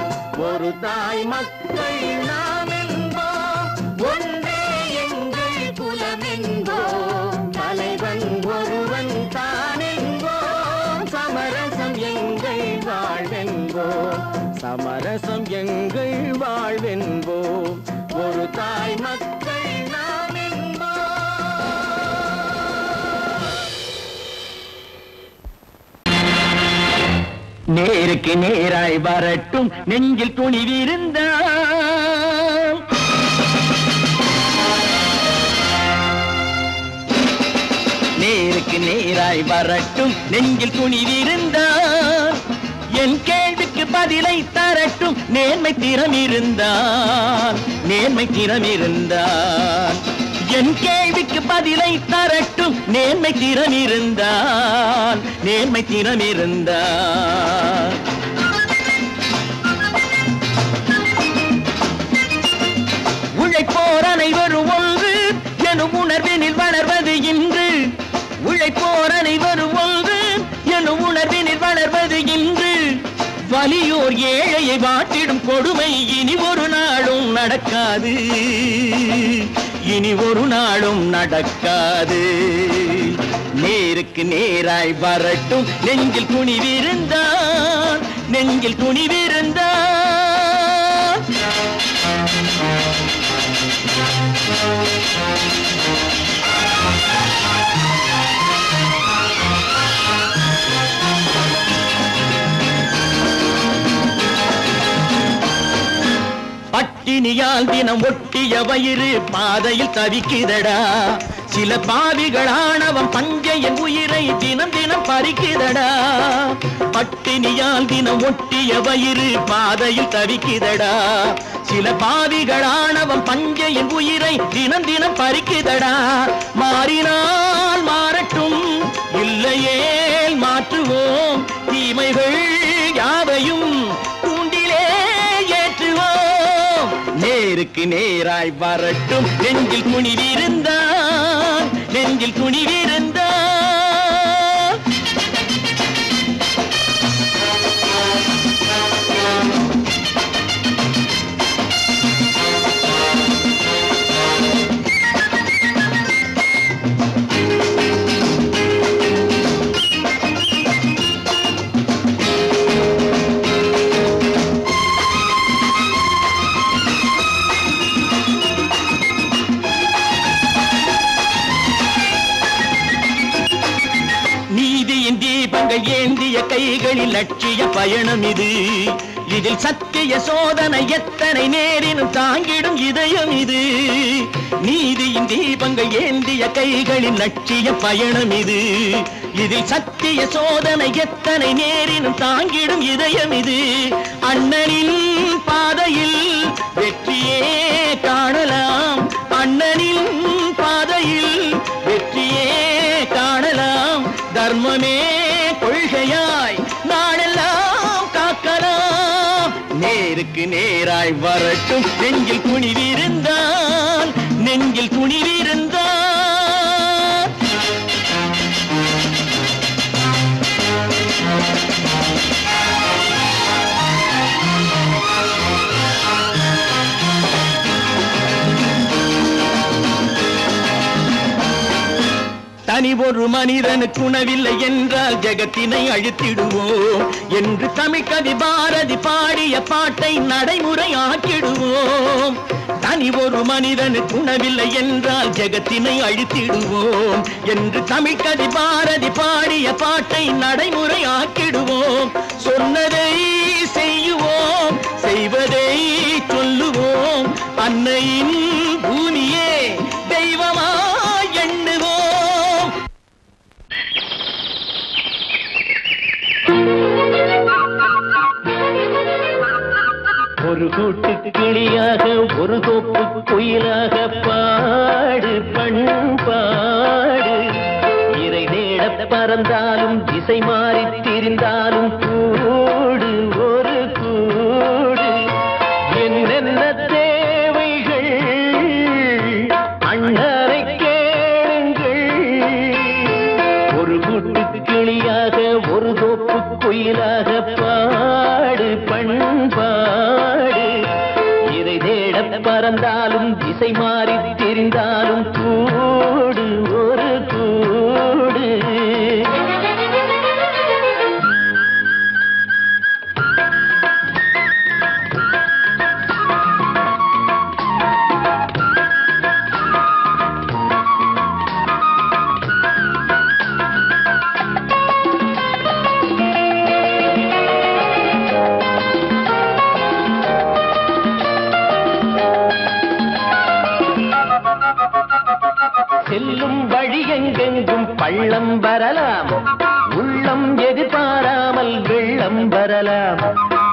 ஒரு தாய் மக்கள் நாம் என்போம், ஒன்றே எங்கள் குலம் என்போம். தலைவன் ஒருவன் தான் என்போம், சமரசம் எங்கள் வாழ்வென்போம். சமரசம் எங்கள் வாழ்வென்போம். ஒரு தாய் மக்கள் நாம் என்போம். நேருக்கு நேராய் வரட்டும் நெஞ்சில் துணிவிருந்தால், நேருக்கு நேராய் வரட்டும் நெஞ்சில் துணிவிருந்தால், என் கேள்விக்கு பதிலை தரட்டும் நேர்மை திறம் இருந்தால். நேர்மை திறம் இருந்தால் என் கேள்விக்கு பதிலை தரட்டும் நேர்மை திறம் இருந்தால். நேர்மை திறம் இருந்தால் உழைப்போர் அனைவரும் ஒன்று எனும் உணர்வினில் வளர்வது இன்று. உழைப்போர் அனைவரும் ஒன்று எனும் உணர்வினில் வளர்வது இன்று. வலியோர் ஏழையை வாட்டிடும் கொடுமை இனி ஒரு நாளும் நடக்காது. இனி ஒரு நாளும் நடக்காது. நேருக்கு நேராய் வரட்டும் நெஞ்சில் துணிவிருந்தால். நெஞ்சில் துணிவிருந்தால் பட்டினியால் தினம் ஒட்டிய வயிறு பாதையில் தவிக்குதடா. சில பாவிகளானவன் பஞ்சையின் உயிரை தினம் தினம் பறிக்குதடா. பட்டினியால் தினம் ஒட்டிய வயிறு பாதையில் தவிக்குதடா. சில பாவிகளானவன் பஞ்சையின் உயிரை தினம் தினம் பறிக்குதடா. மாறினால் மாறட்டும், இல்லையே மாற்றுவோம். தீமைகள் யாவையும் தூண்டிலே ஏற்றுவோம். நேருக்கு நேராய் வரட்டும் நெஞ்சில் துணிவிருந்தால். நெஞ்சில் துணிவிருந்தால் ஏந்திய கைகளில் லட்சிய பயணம் இது. இதில் சத்திய சோதனை எத்தனை நேரினும் தாங்கிடும் இதயம் இது. நீதியின் தீபங்கள் ஏந்திய கைகளில் லட்சிய பயணம் இது. இதில் சத்திய சோதனை எத்தனை நேரினும் தாங்கிடும் இதயம் இது. அண்ணனின் பாதையில் வெற்றியே காணலாம். அண்ணனின் பாதையில் வெற்றியே காணலாம். தர்மமே கொள்கையாய் நாளெல்லாம் காக்கலாம். நேருக்கு நேராய் வரட்டும் நெஞ்சில் துணிவிருந்தால். நெஞ்சில் துணிவிருந்தால் தனி ஒரு மனிதனுக்கு உணவில்லை என்றால் ஜெகத்தினை அழித்திடுவோம் என்று தமிழ் கவி பாரதி பாடிய பாட்டை நடைமுறையாக்கிடுவோம். தனி ஒரு மனிதனுக்கு உணவில்லை என்றால் ஜெகத்தினை அழித்திடுவோம் என்று தமிழ் கவி பாரதி பாடிய பாட்டை நடைமுறையாக்கிடுவோம். சொன்னதை செய்யுவோம், செய்வதை சொல்லுவோம். அன்னையின் பூமியே தெய்வமா எண்ணுவோம். ஒரு கூட்டு கிளியாக ஒரு தோப்பு குயிலாக பாடு. பறந்தாலும் திசை மாறி திரிந்தாலும் கூடு ஒரு கூடு என்னென்ன தேவைகள் அண்ணரை கேளுங்கள் ஒரு கூட்டு கிளியாக ஒரு தோப்பு குயிலாக பாடு பண்பாடு இதை தேட பறந்தாலும் திசை மாறி திரிந்தாலும் கூடு ஒரு கூடு செல்லும் வழி எங்கெங்கும் பள்ளம் வரலாம் உள்ளம் எதிர்பாராமல் வெள்ளம் வரலாம்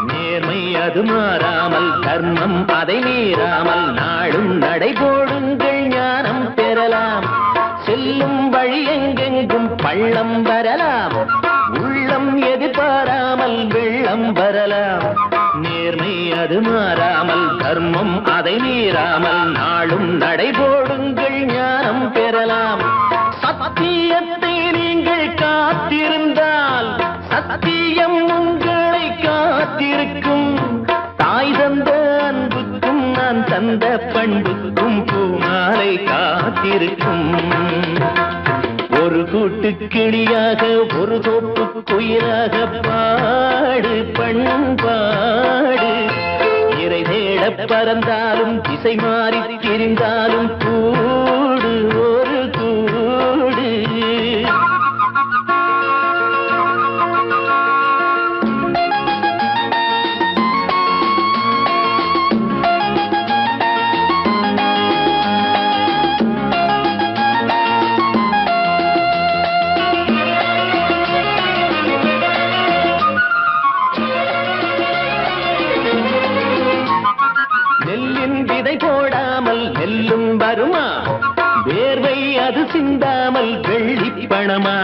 நேர்மை அது மாறாமல் தர்மம் அதை மீறாமல் நாடும் நடைபோடுங்கள் ஞானம் பெறலாம் செல்லும் வழி எங்கெங்கும் பள்ளம் வரலாம் உள்ளம் எதிர்பாராமல் வெள்ளம் வரலாம் நேர்மை அது மாறாமல் தர்மம் அதை மீறாமல் நாளும் நடைபோடுங்கள் ஞானம் பெறலாம் சத்தியத்தை நீங்கள் காத்திருந்தால் சத்தியம் உங்களை காத்திருக்கும் தாய் தந்த அன்புக்கும் நான் தந்த பண்புக்கும் பூமாலை காத்திருக்கும் ஒரு கூட்டு கிளியாக ஒரு தோப்பு குயிலாக பாடு பண்பாடு இறை தேட பறந்தாலும் திசை மாறி திரிந்தாலும் கூடு ஒரு கூடு நெல்லும் வருமா வேர்வை அது சிந்தாமல் வெள்ளி பணமா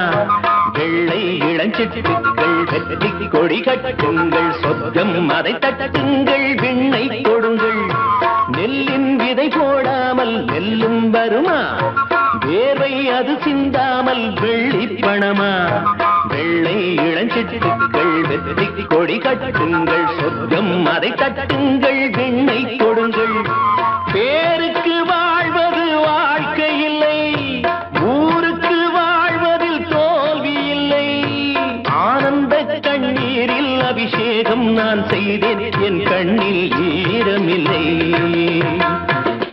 வெள்ளை இளஞ்சிட்டுக்கள் வெற்றி கொடி கட்டுங்கள் சொர்க்கம் அதை தட்டுங்கள் விண்ணை கொடுங்கள் நெல்லின் விதை போடாமல் நெல்லும் வருமா வேர்வை அது சிந்தாமல் வெள்ளி பணமா வெள்ளை இளஞ்சிட்டுக்கள் வெற்றி கொடி கட்டுங்கள் சொர்க்கம் அதை தட்டுங்கள் விண்ணை கொடுங்கள் பேருக்கு வாழ்வது வாழ்க்கை இல்லை ஊருக்கு வாழ்வதில் தோல்வி இல்லை ஆனந்த கண்ணீரில் அபிஷேகம் நான் செய்தேன் என் கண்ணில் ஈரமில்லை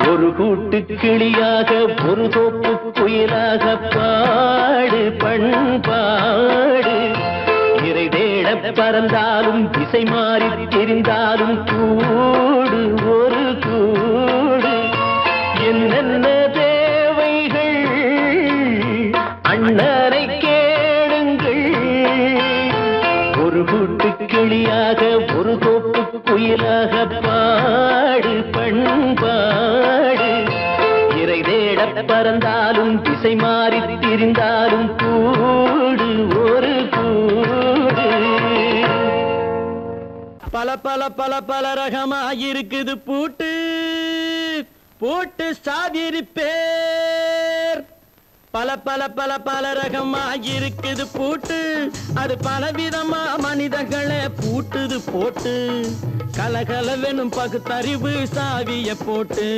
ஒரு கூட்டு கிளியாக ஒரு தோப்பு குயிலாக பாடு பண்பாடு இறை தேட பறந்தாலும் திசை மாறி தெரிந்தாலும் கூடு ஒரு கூடு என்னென்ன தேவைகள் அண்ணரை கேளுங்கள் ஒரு கூட்டு கிளியாக ஒரு தோப்பு குயிலாக பாடு பண்பாடு இறை தேட பறந்தாலும் திசை மாறி திரிந்தாலும் கூடு ஒரு கூடு பல பல பல பல ரகமாயிருக்குது பூட்டு பூட்டு சாதிரி பேர் பல பல பல பல ரகமாயிருக்குது பூட்டு அது பலவிதமா மனிதர்களை பூட்டுது போட்டு கலகலவெனும் பகுத்தறிவு சாவிய போட்டு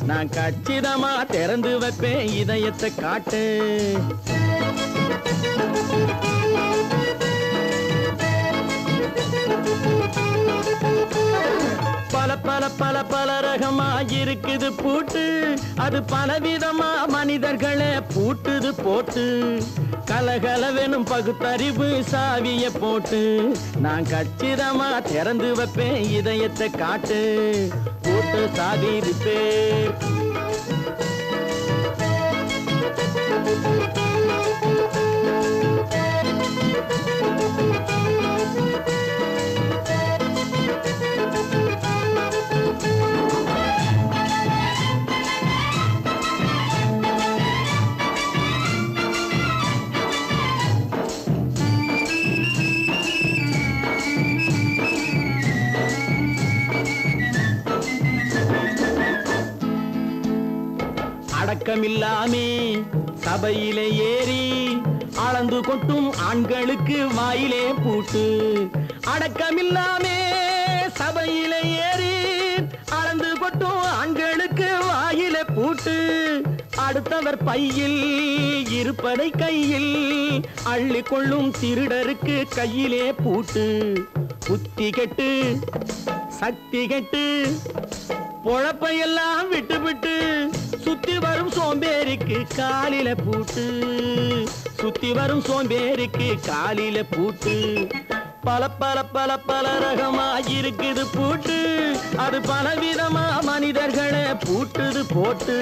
நான் கச்சிதமா திறந்து வைப்பேன் இதயத்தை காட்டு பல பல பல பல ரகமாயிருக்குது பூட்டு அது பலவிதமா மனிதர்களை பூட்டுது போட்டு கலகலவெனும் பகுத்தறிவு சாவிய போட்டு நான் கச்சிதமா திறந்து வைப்பேன் இதயத்தை காட்டு போட்டு சாதிரி பேர் அடக்கமில்லாமே சபையிலே ஏறி அளந்து கொட்டும் ஆண்களுக்கு வாயிலே பூட்டு. அடக்கமில்லாமே சபையிலே ஏறி அளந்து கொட்டும் ஆண்களுக்கு வாயிலே பூட்டு. அடுத்தவர் பையில் இருப்பதை கையில் அள்ளிக்கொள்ளும் திருடருக்கு கையிலே பூட்டு. புத்தி கெட்டு சக்தி கெட்டு பொழப்பையெல்லாம் விட்டு விட்டு சுத்தி வரும் சோம்பேறிக்கு காலில பூட்டு. சுத்தி வரும் சோம்பேறிக்கு காலில பூட்டு. பல பல பல பல ரகமா இருக்குது பூட்டு. அது பலவிதமா மனிதர்களை பூட்டுது போட்டு.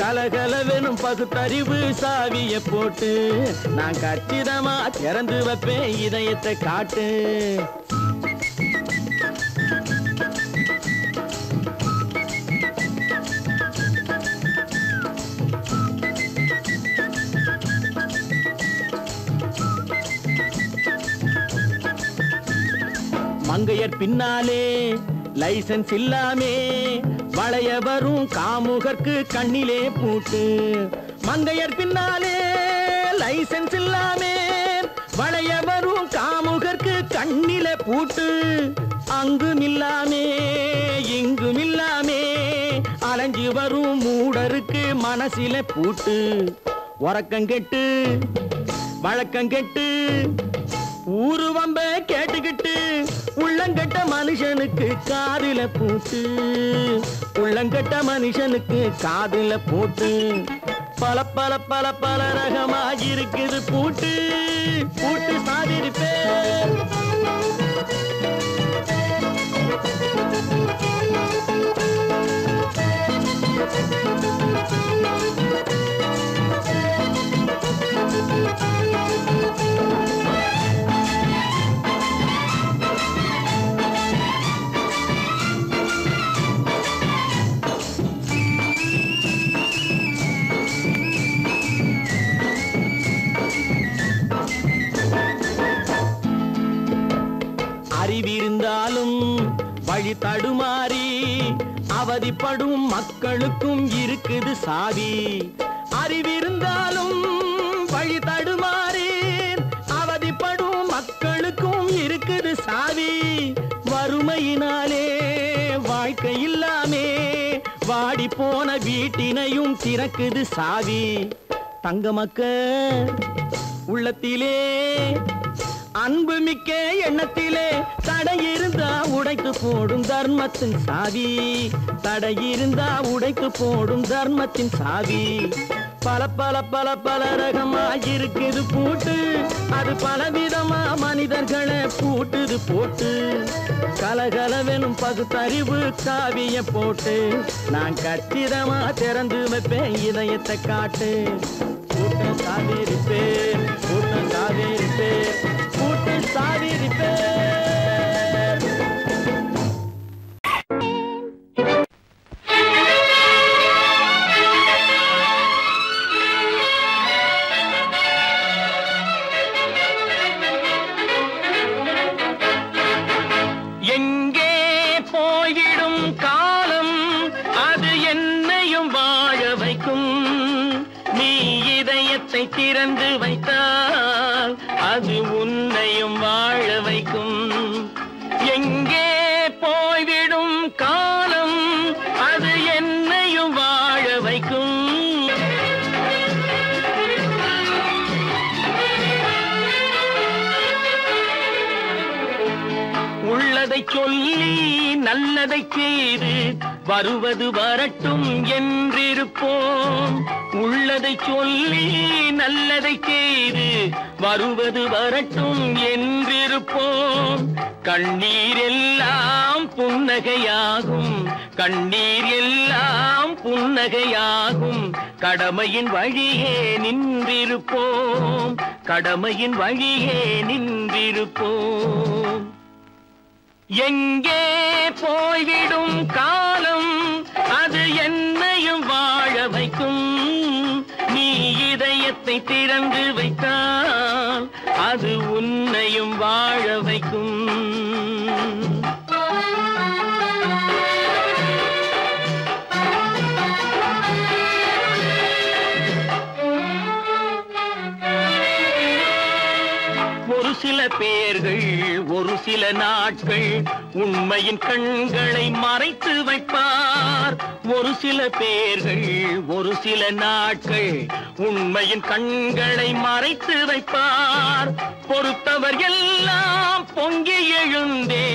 கலகலவெனும் பகுத்தறிவு சாவிய போட்டு. நான் கச்சிதமா திறந்து வைப்பேன் இதயத்தை காட்டு. மங்கையர் பின்னாலே லைசன்ஸ் இல்லாமே வளைய வரும் காமுகர்க்கு கண்ணிலே பூட்டு. மங்கையர் பின்னாலே லைசன்ஸ் இல்லாமே வளைய வரும் காமுகர்க்கு கண்ணிலே பூட்டு. அங்கும் இல்லாமே இங்கும் இல்லாமே அலைஞ்சு வரும் மூடருக்கு மனசிலே பூட்டு. உறக்கம் கெட்டு வழக்கம் கெட்டு ஊரு வம்ப கேட்டுக்கிட்டு உள்ளங்கட்ட மனுஷனுக்கு காதில பூட்டு. உள்ளங்கட்ட மனுஷனுக்கு காதில பூட்டு. பல பல பல பல ரகமா இருக்குது பூட்டு. பூட்டு சாதிருப்பேன். அறிவிருந்தாலும் வழி தடுமாறி அவதிப்படும் மக்களுக்கும் இருக்குது சாவி. அறிவிருந்தாலும் வழி தடுமாறி அவதிப்படும் மக்களுக்கும் இருக்குது சாவி. வறுமையினாலே வாழ்க்கை இல்லாமே வாடி போன வீட்டினையும் திறக்குது சாவி. தங்க மக்கள் உள்ளத்திலே அன்பு மிக்க எண்ணத்திலே தடை இருந்தா உடைத்து போடும் தர்மத்தின் சாவி. தடை இருந்தா உடைத்து போடும் தர்மத்தின் சாவி. பல பல பல பல ரகமா இருக்குது பூட்டு. அது பலவிதமா மனிதர்களை பூட்டுது போட்டு. கலகலவெனும் பகுத்தறிவு காவிய போட்டு. நான் கச்சிதமா திறந்து வைப்பேன் இதயத்தை காட்டு. பூட்டு சாவிருப்பேன் பூட்டு சாவிருப்பேன் பூட்டு சாவிருப்பேன். எங்கே போய்விடும் காலம் அது என்னையும் வாழ வைக்கும். நீ இதயத்தை திறந்து வைத்தால் அது உன்னையும் வாழ வைக்கும். எங்கே போய்விடும் காலம் அது என்னையும் வாழ வைக்கும். உள்ளதை சொல்லி நல்லதை செய்து வருவது வரட்டும் என்றிருப்போம். உள்ளதை சொல்லி நல்லதை செய்து வருவது வரட்டும் என்றிருப்போம். கண்ணீர் எல்லாம் புன்னகையாகும். கண்ணீர் எல்லாம் புன்னகையாகும். கடமையின் வழியே நின்றிருப்போம். கடமையின் வழியே நின்றிருப்போம். எங்கே போய்விடும் காலம் அது என்னையும் வாழ வைக்கும். நீ இதயத்தை திறந்து வைத்தால் அது உன்னையும் வாழ வைக்கும். பேர்கள் ஒரு சில நாட்கள் உண்மையின் கண்களை மறைத்து வைப்பார். ஒரு சில பேர்கள் ஒரு சில நாட்கள் உண்மையின் கண்களை மறைத்து வைப்பார். பொறுத்தவர் எல்லாம் பொங்கி எழுந்தே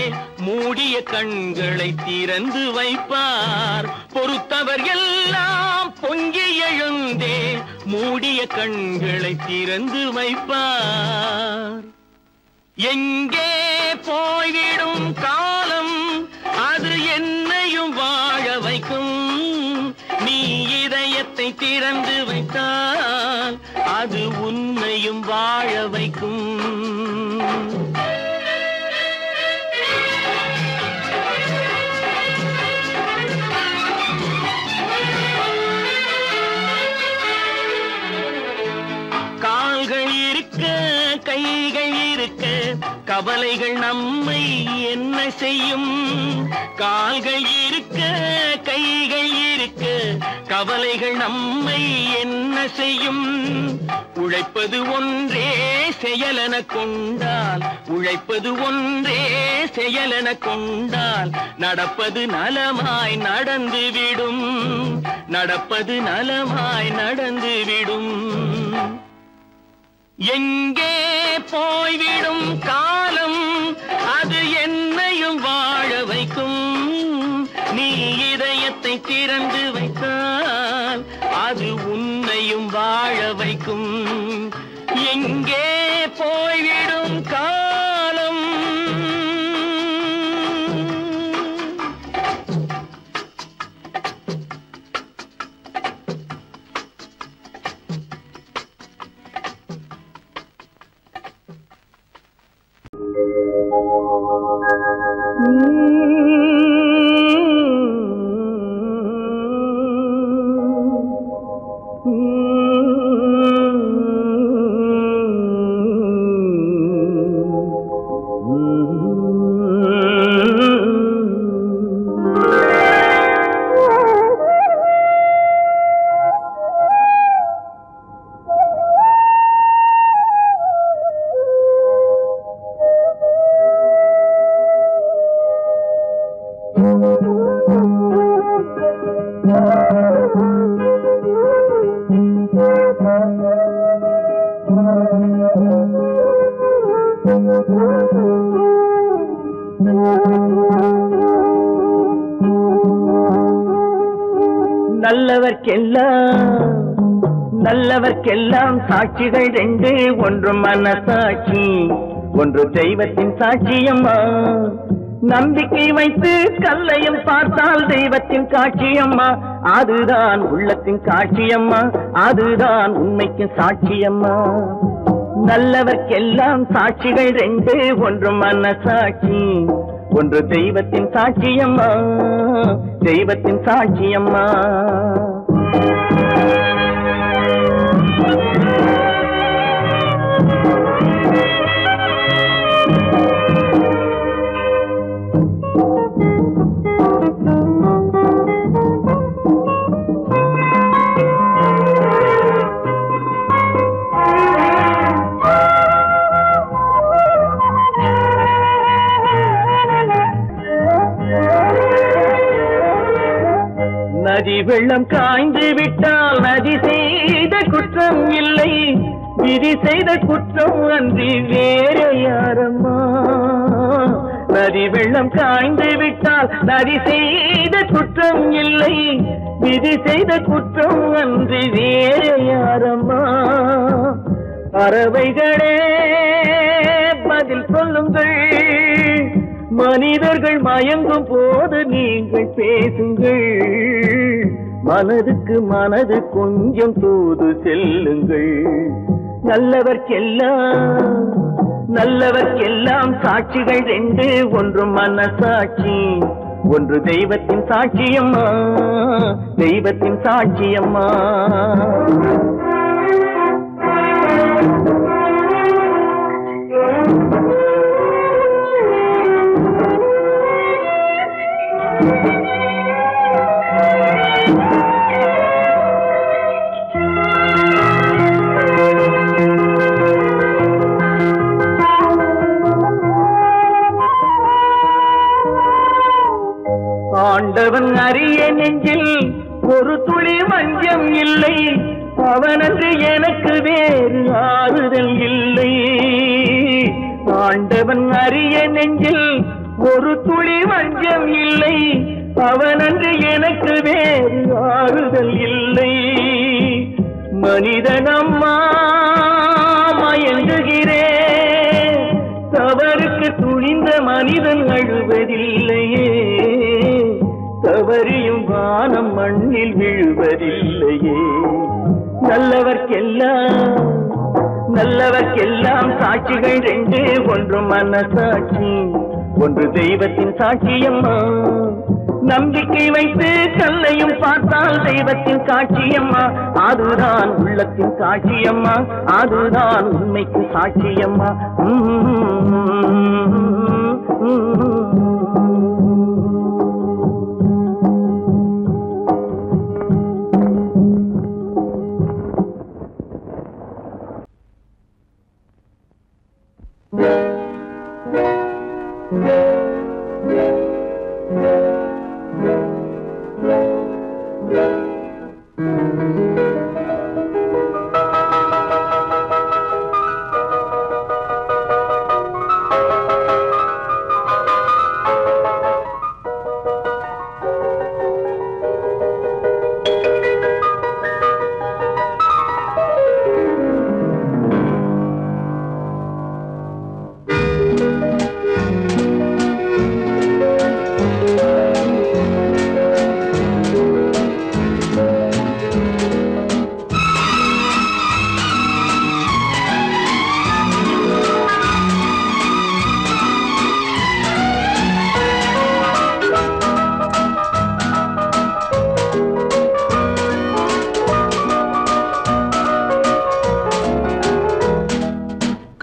மூடிய கண்களை திறந்து வைப்பார். பொறுத்தவர் எல்லாம் பொங்கி எழுந்தே மூடிய கண்களை திறந்து வைப்பார். எங்கே போய்விடும் காலம் அது என்னையும் வாழ வைக்கும். நீ இதயத்தை திறந்து வைத்தால் அது உன்னையும் வாழ வைக்கும். கால்கள் இருக்க கைகள் இருக்க கவலைகள் நம்மை என்ன செய்யும். கால்கள் இருக்க கைகள் இருக்க கவலைகள் நம்மை என்ன செய்யும். உழைப்பது ஒன்றே செயலென கொண்டால் உழைப்பது ஒன்றே செயலென கொண்டால் நடப்பது நலமாய் நடந்துவிடும். நடப்பது நலமாய் நடந்துவிடும். எங்கே போய்விடும் காலம் அது என்னையும் வாழ வைக்கும். நீ இதயத்தை திறந்து வைத்தால் அது உன்னையும் வாழ வைக்கும். எங்கே போய்விடும் காலம். நல்லவர்க்கெல்லாம் சாட்சிகள் ரெண்டு. ஒன்று மனசாட்சி ஒன்று தெய்வத்தின் சாட்சியம்மா. நம்பிக்கை வைத்து கல்லையும் பார்த்தால் தெய்வத்தின் காட்சியம்மா. அதுதான் உள்ளத்தின் காட்சியம்மா. அதுதான் உண்மைக்கு சாட்சியம்மா. நல்லவர்க்கெல்லாம் சாட்சிகள் ரெண்டு. ஒன்று மனசாட்சி ஒன்று தெய்வத்தின் சாட்சியம்மா. தெய்வத்தின் சாட்சியம்மா. நதி வெள்ளம் காய்ந்து விட்டால் நதி செய்த குற்றம் இல்லை. விதி செய்த குற்றம் அன்றி வேற யாரம்மா. நதி வெள்ளம் காய்ந்து விட்டால் நதி செய்த குற்றம் இல்லை. விதி செய்த குற்றம் அன்றி வேற யாரம்மா. பறவைகளே பதில் சொல்லுங்கள். மனிதர்கள் மயங்கும் போது நீங்கள் பேசுங்கள். மனதுக்கு மனது கொஞ்சம் தூது செல்லுங்கள். நல்லவர்க்கெல்லாம் சாட்சிகள் ரெண்டு. ஒன்று மனசாட்சி ஒன்று தெய்வத்தின் சாட்சியம்மா. தெய்வத்தின் சாட்சியம்மா. நெஞ்சில் ஒரு துளி வஞ்சம் இல்லை, அவனன்று எனக்கு வேறு ஆறுதல் இல்லை. ஆண்டவன் அறிய நெஞ்சில் ஒரு துளி வஞ்சம் இல்லை, அவனன்று எனக்கு வேறு ஆறுதல் இல்லை. மனிதனம்மா மயங்குகிறேன், தவறுக்கு துணிந்த மனிதன் அழுவதில்லையே, தவறியும் வானம் மண்ணில் விழுவதில்லையே. நல்லவர்க்கெல்லாம் சாட்சிகள் ரெண்டு, ஒன்று மனசாட்சி, ஒன்று தெய்வத்தின் சாட்சியம்மா. நம்பிக்கை வைத்து கல்லையும் பார்த்தால் தெய்வத்தின் சாட்சியம்மா, அதுதான் உள்ளத்தின் சாட்சியம்மா, அதுதான் உண்மைக்கு சாட்சியம்மா.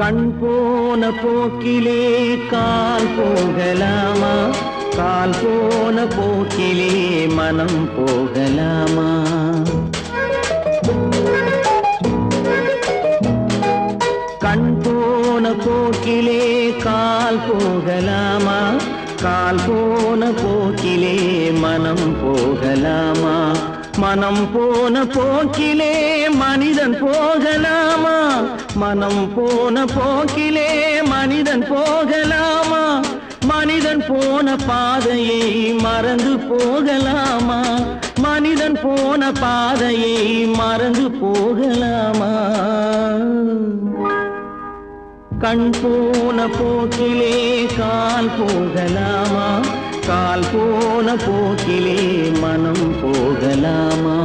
கண் போன போக்கிலே கால் போகலாமா, கால் போன போக்கிலே மனம் போகலாமா. கண் போன போக்கிலே கால் போகலாமா, கால் போன போக்கிலே மனம் போகலாமா. மனம் போன போக்கிலே மனிதன் போகலாமா, மனம் போன போக்கிலே மனிதன் போகலாமா. மனிதன் போன பாதையை மறந்து போகலாமா, மனிதன் போன பாதையை மறந்து போகலாமா. கண் போன போக்கிலே கால் போகலாமா, கால் போன போக்கிலே மனம் போகலாமா.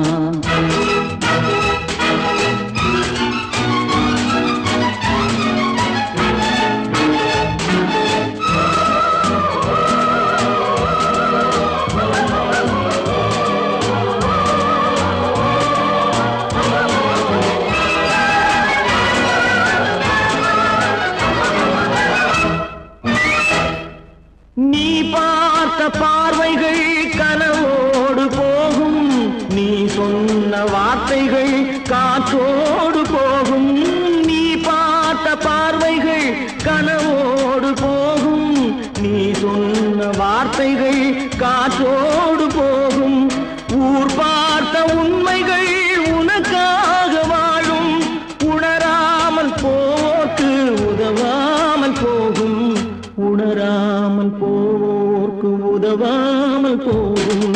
நீ பார்த்த பார்வைகள் கனவோடு போகும், நீ சொன்ன வார்த்தைகள் காற்றோடு போகும். நீ பார்த்த பார்வைகள் கனவோடு போகும், நீ சொன்ன வார்த்தைகள் காற்றோடு போகும். ஊர் பார்த்த உண்மைகள் உனக்காக வாழும், உணராமல் போக்கு உதவாமல் போகும், உணராமல் போக்கு உதவாமல் போகும்.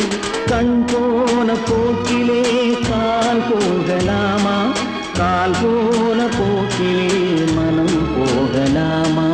கண் போன போக்கிலே கால் போகலாமா, கால் போன போக்கிலே மனம் போகலாமா.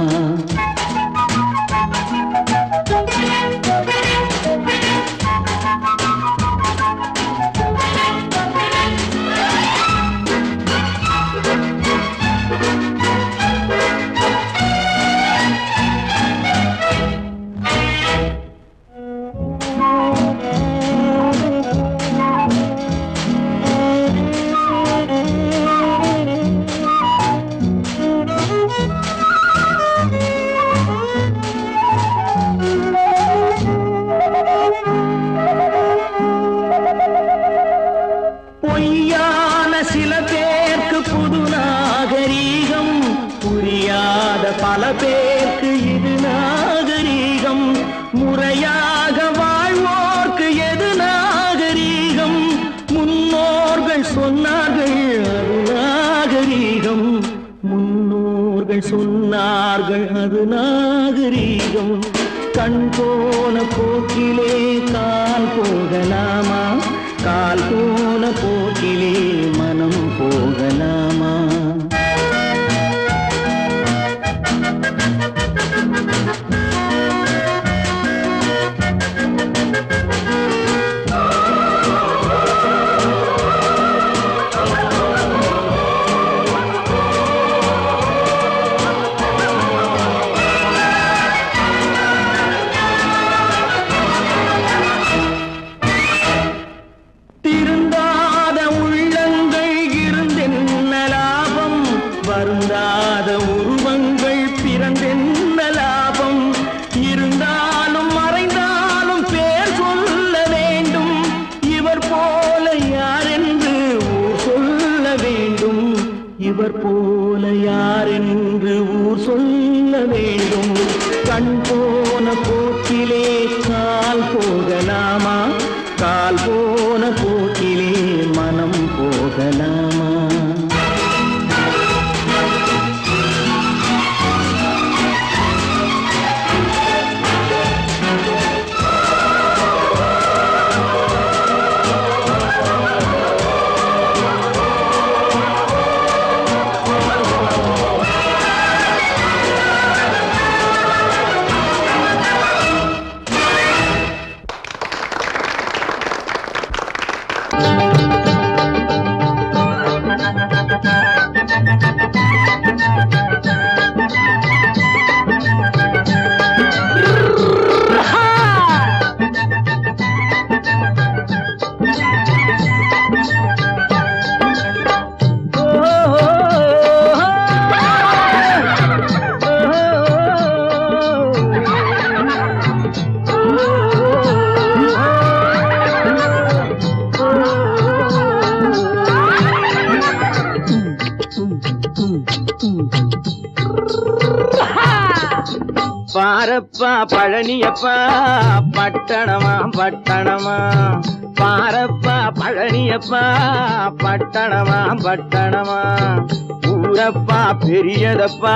பொய்யான சில பேருக்கு புது நாகரீகம், புரியாத பல பேருக்கு இது நாகரீகம். முறையாக வாழ்வோர்க்கு எது நாகரீகம், அவர்கள் சொன்னார்கள் அது நாகரீகம். கண் போன போக்கிலே கால் போகலாமா, கால் போன போக்கிலே மனம் போகலாமா? இவர் போல யார் என்று ஊர் சொல்ல வேண்டும். கண் போன போக்கிலே கால் போகலாமா, கால் போன போக்கிலே மனம் போகலாமா? பாரப்பா பழனியப்பா பட்டணமா பட்டணமா, பாரப்பா பழனியப்பா பட்டணமா பட்டணமா. ஊரப்பா பெரியதப்பா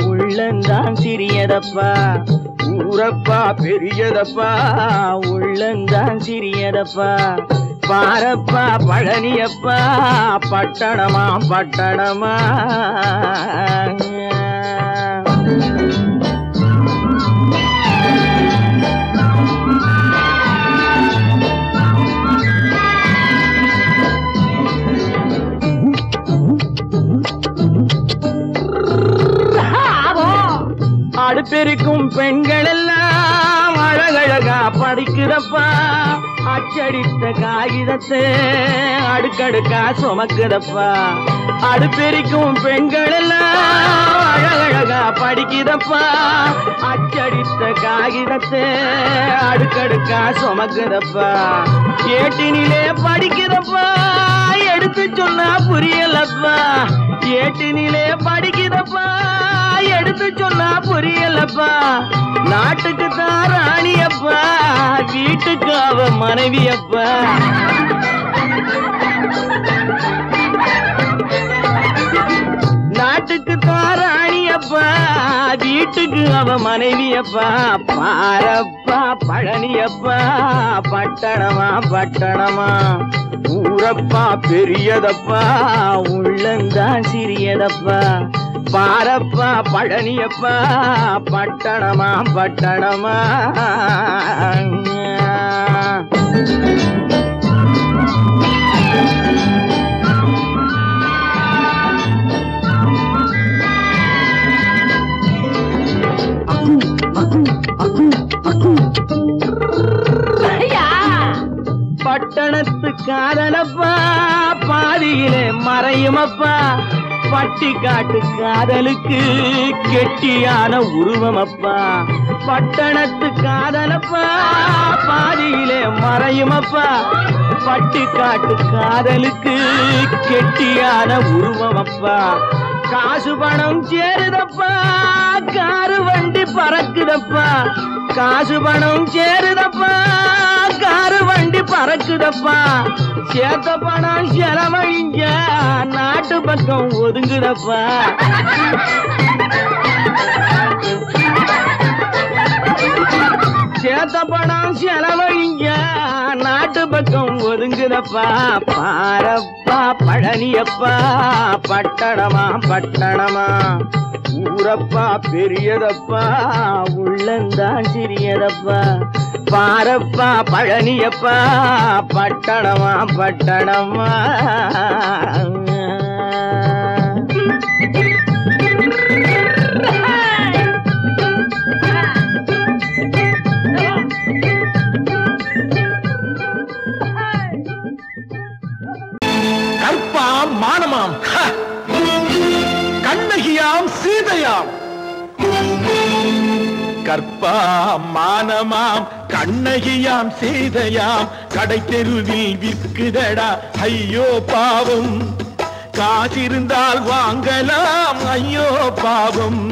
உள்ளந்தான் சிறியதப்பா, ஊரப்பா பெரியதப்பா உள்ளந்தான் சிறியதப்பா. பாரப்பா பழனியப்பா பட்டணமா பட்டணமா. அடுப்பெருக்கும் பெண்கள் எல்லாம் அழகழகா படிக்குதப்பா, அச்சடித்த காகிதத்தை அடுக்கடுக்கா சுமக்குதப்பா. அடுப்பெருக்கும் பெண்கள் எல்லாம் அழகழகா படிக்குதப்பா, அச்சடித்த காகிதத்தை அடுக்கடுக்கா சுமக்குதப்பா. ஏட்டினிலே படிக்குதப்பா, எடுத்து சொன்னா புரியலப்பா. ஏட்டினிலே படிக்குதப்பா, எடுத்து சொன்னா புரியலப்பா. நாட்டுக்கு தான் ராணியப்பா, வீட்டுக்கு அவ மனைவியப்பா. நாட்டுக்கு தான் ராணியப்பா, வீட்டுக்கு அவ மனைவியப்பா. பாரப்பா பழனியப்பா பட்டணமா பட்டணமா. ஊரப்பா பெரியதப்பா உள்ளந்தான் சிறியதப்பா. பாரப்பா பழனியப்பா பட்டணமா பட்டணமா. பட்டணத்து காதலப்பா பாதியிலே மறையுமப்பா. பட்டி காட்டு காதலுக்கு கெட்டியான உருவமப்பா. பட்டணத்து காதலப்பா பாதியிலே மறையுமப்பா. பட்டி காட்டு காதலுக்கு கெட்டியான உருவமப்பா. காசு பணம் சேருதப்பா காரு வண்டி பறக்குதப்பா காசு பணம் சேருதப்பா காரு வண்டி பறக்குதப்பா சேத்த பணம் செலவழிங்க நாட்டு பக்கம் ஒதுங்குதப்பா சேத்த பணம் செலவழிங்க நாட்டு பக்கம் ஒதுங்குதப்பா பாரப்பா பழனியப்பா பட்டணமா பட்டணமா ஊரப்பா பெரியதப்பா உள்ளந்தான் சிறியதப்பா பாரப்பா பழனியப்பா பட்டணமா பட்டணமா கற்பாம் மானமாம் கண்ணகியாம் சீதையாம் கற்பாம் மானமாம் கண்ணகியாம் சீதையாம் கடை தெருவில் விற்குதடா ஐயோ பாவம் காசிருந்தால் வாங்கலாம் ஐயோ பாவம்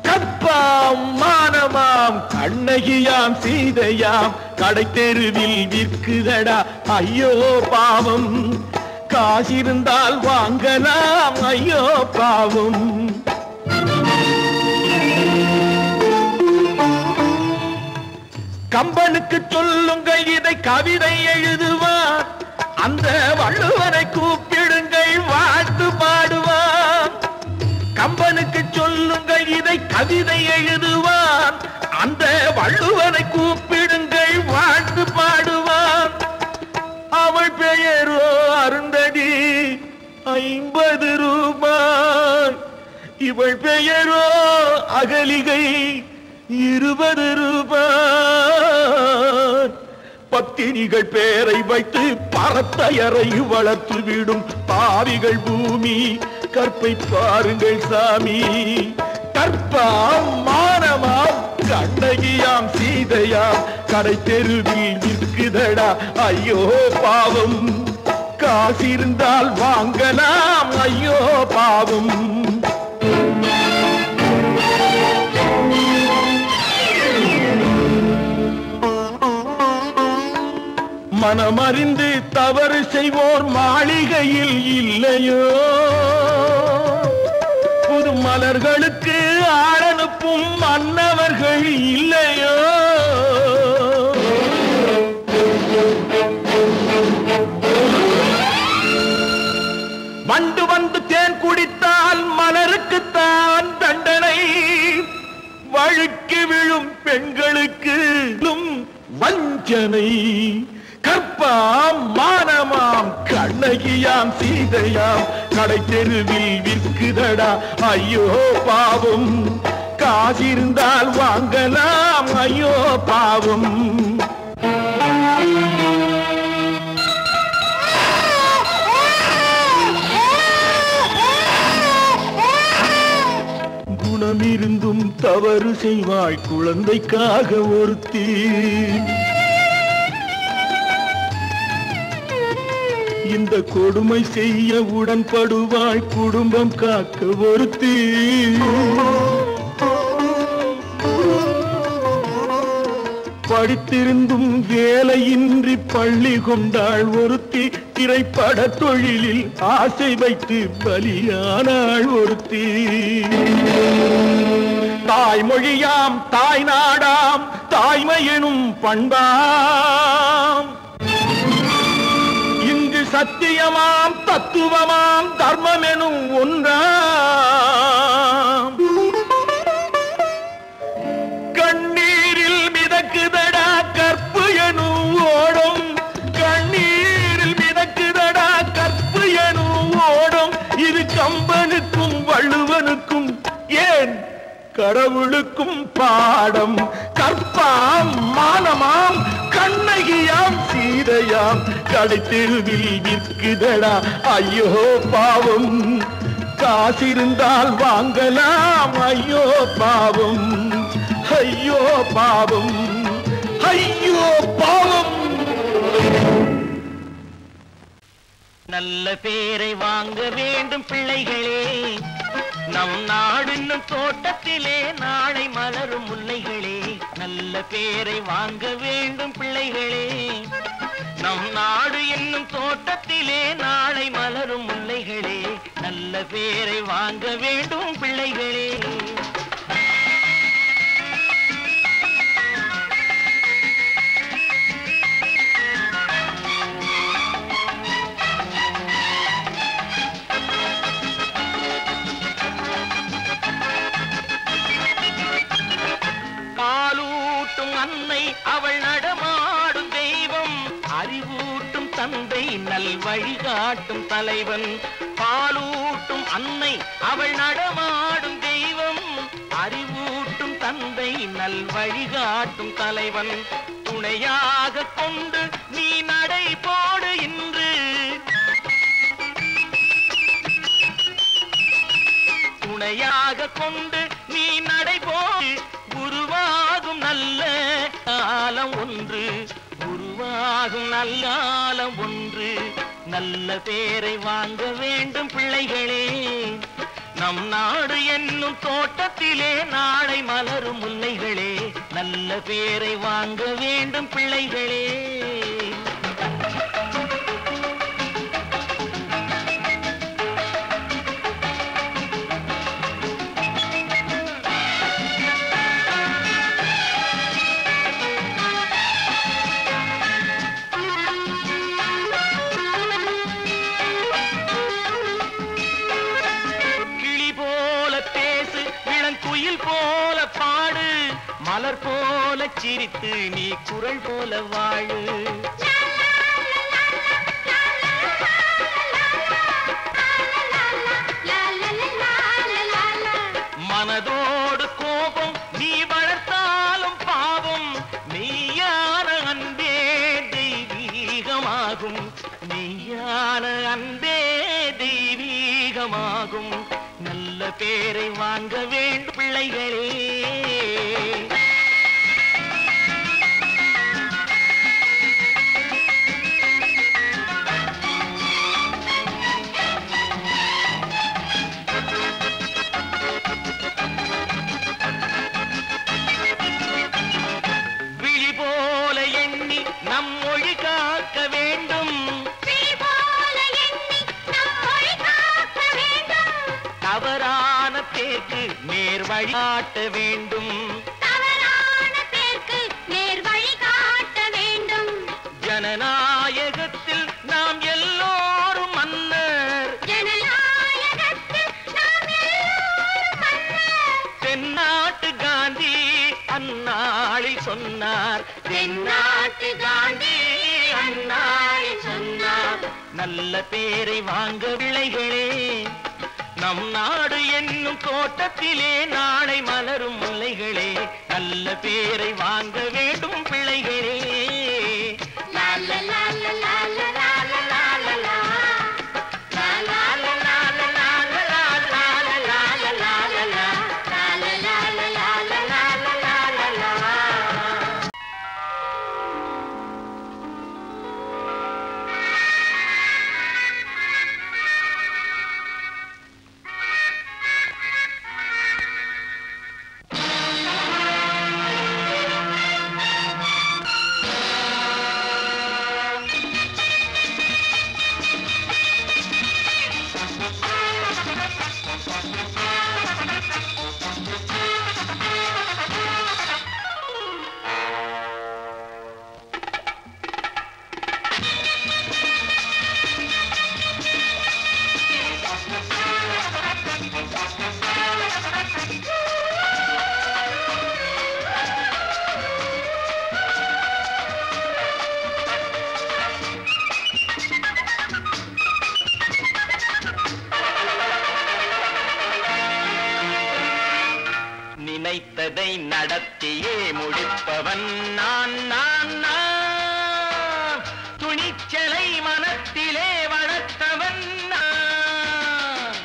கற்பாம் மானமாம் கண்ணகியாம் சீதையாம் கடை தெருவில் விற்குதடா ஐயோ பாவம் காசிருந்தால் வாங்கலாம் ஐயோ பாவம் கம்பனுக்கு சொல்லுங்கள் இதை கவிதை எழுதுவான் அந்த வள்ளுவனை கூப்பிடுங்கள் வாழ்த்து பாடுவான் கம்பனுக்கு சொல்லுங்கள் இதை கவிதை எழுதுவான் அந்த வள்ளுவனை கூப்பிடுங்கள் வாழ்த்து பாடுவான் அவள் பெயரோ அருந்ததி 50 ரூபாய் இவள் பெயரோ அகலிகை 20 ரூபாய் பத்தினிகள் பேரை வைத்து பரத்தையரை வளர்த்து விடும் பாவிகள் பூமி கற்பை பாருங்கள் சாமி கற்பாம் மானமாம் கண்ணகியாம் சீதையாம் கடை தெருவில் விற்குதடா ஐயோ பாவம் காசிருந்தால் வாங்கலாம் ஐயோ பாவம் மனமறிந்து தவறு செய்வோர் மாளிகையில் இல்லையோ புது மலர்களுக்கு ஆளனுப்பும் மன்னவர்கள் இல்லையோ வண்டு வந்து தேன் குடித்தால் மலருக்குத்தான் தண்டனை வழுக்கி விழும் பெண்களுக்கு வஞ்சனை கற்பாம் மானமாம் கண்ணகியாம் சீதையாம் கடை தெருவில் விற்குதடா ஐயோ பாவம் காசிருந்தால் வாங்கலாம் ஐயோ பாவம் குணமிருந்தும் தவறு செய்வாய் குழந்தைக்காக ஒருத்தி இந்த கொடுமை செய்ய உடன்படுவாய் குடும்பம் காக்க ஒருத்தி படித்திருந்தும் வேலையின்றி பள்ளி கொண்டாள் ஒருத்தி திரைப்பட தொழிலில் ஆசை வைத்து பலியானாள் ஒருத்தி தாய்மொழியாம் தாய் நாடாம் தாய்மையெனும் பண்பாம் இங்கு சத்தியமாம் தத்துவமாம் தர்மமெனும் ஒன்றாம் கண்ணீரில் மிதக்குதடா கற்பு எனும் ஓடும் கண்ணீரில் மிதக்குதடா கற்பு எனும் ஓடும் இது கம்பனுக்கும் வள்ளுவனுக்கும் ஏன் கடவுளுக்கும் பாடம் கற்பாம் மானமாம் கண்ணகியாம் சீதையாம் கடை தெருவில் விற்குதடா ஐயோ பாவம் காசிருந்தால் வாங்கலாம் ஐயோ பாவம் ஐயோ பாவம் ஐயோ பாவம் நல்ல பேரை வாங்க வேண்டும் பிள்ளைகளே நம் நாடின்னும் தோட்டத்திலே நாளை மலரும் முல்லைகளே நல்ல பேரை வாங்க வேண்டும் பிள்ளைகளே. நம் நாடு என்னும் தோட்டத்திலே நாளை மலரும் முல்லைகளே நல்ல பேரை வாங்க வேண்டும் பிள்ளைகளே. பாலூட்டும் அன்னை அவள் நடமாடும் தெய்வம், அறிவூட்டும் தந்தை நல் வழிகாட்டும் தலைவன். பாலூட்டும் அன்னை அவள் நடமாடும் தெய்வம், அறிவூட்டும் தந்தை நல் வழிகாட்டும் தலைவன். துணையாக கொண்டு நீ நடை போடு இன்று, துணையாக கொண்டு நீ நடை போடு. உருவாகும் நல்ல காலம் ஒன்று, உருவாகும் நல்ல காலம் ஒன்று. நல்ல பேரை வாங்க வேண்டும் பிள்ளைகளே. நம் நாடு என்னும் தோட்டத்திலே நாளை மலரும் முல்லைகளே நல்ல பேரை வாங்க வேண்டும் பிள்ளைகளே. போல பாடு, மலர் போல சிரித்து நீ குரல் போல வாழு. மனதோடு கோபம் நீ வளர்த்தாலும் பாவம், மெய்யான அன்பே தெய்வீகமாகும், மெய்யான அன்பே தெய்வீகமாகும். நல்ல பேரை வாங்க வேண்டும் பிள்ளைகளே. விழி போல எண்ணி நம் மொழி காக்க வேண்டும், தவறான பேருக்கு நேர் வழிகாட்ட வேண்டும், தவறான பேருக்கு நேர் வழிகாட்ட வேண்டும். ஜனநாயகத்தில் நாம் எல்லோரும் மன்னர், ஜனநாயகத்தில் நாம் எல்லோரும் மன்னர். தென்னாட்டு காந்தி அந்நாளில் சொன்னார், தென்னாட்டு காந்தி அந்நாளில் சொன்னார். நல்ல பேரை வாங்க பிள்ளைகளே. நம் நாடு என்னும் தோட்டத்திலே நாளை மலரும் முல்லைகளே நல்ல பேரை வாங்க வேண்டும் பிள்ளைகளே. நினைத்ததை நடத்தியே முடிப்பவன் நான் நான் நான், துணிச்சலை மனத்திலே வளர்த்தவன் நான்.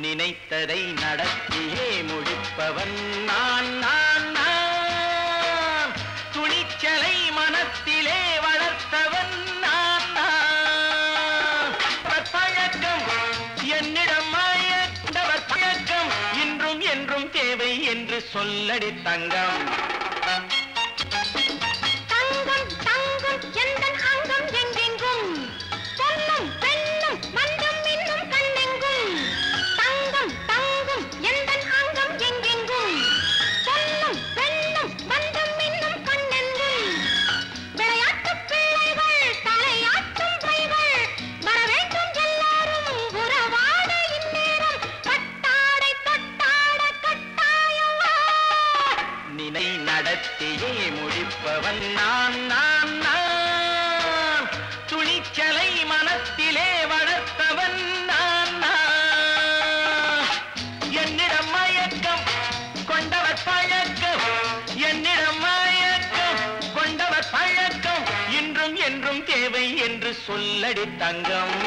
நினைத்ததை நடத்தியே முடிப்பவன் நான் நான் நான், துணிச்சலை மனத்திலே வளர்த்தவன் நான் நான். பழக்கம் என்னிடம் மயந்தவர் பழக்கம் சொல்லடி தங்கம். தங்கம் தங்கம் எந்தன் அங்கம் எங்கெங்கும் பொன்னும் பெண்ணும் மன்றும் இன்னும் கண்ணெங்கும். தங்கம் தங்கம் எந்தன் அங்கம் எங்கெங்கும் பொன்னும் பெண்ணும் மன்றும் இன்னும் கண்ணெங்கும். விளையாட்டு பிள்ளைகள் தலையாட்டும் பைகள் வர வேண்டும் எல்லாரும் உறவாட இந்நேரம் கட்டாடை தொட்டாட கட்டாயவா. நினை நடத்தியே முடிப்பவன் நான் நான் நான். துணிச்சலை மனத்திலே வளர்த்தவன் நான் நான். என்னிடம் மயக்கம் கொண்டவர் பழக்கம், என்னிடம் மயக்கம் கொண்டவர் பழக்கம் இன்றும் என்றும் தேவை என்று சொல்லடி தங்கம்.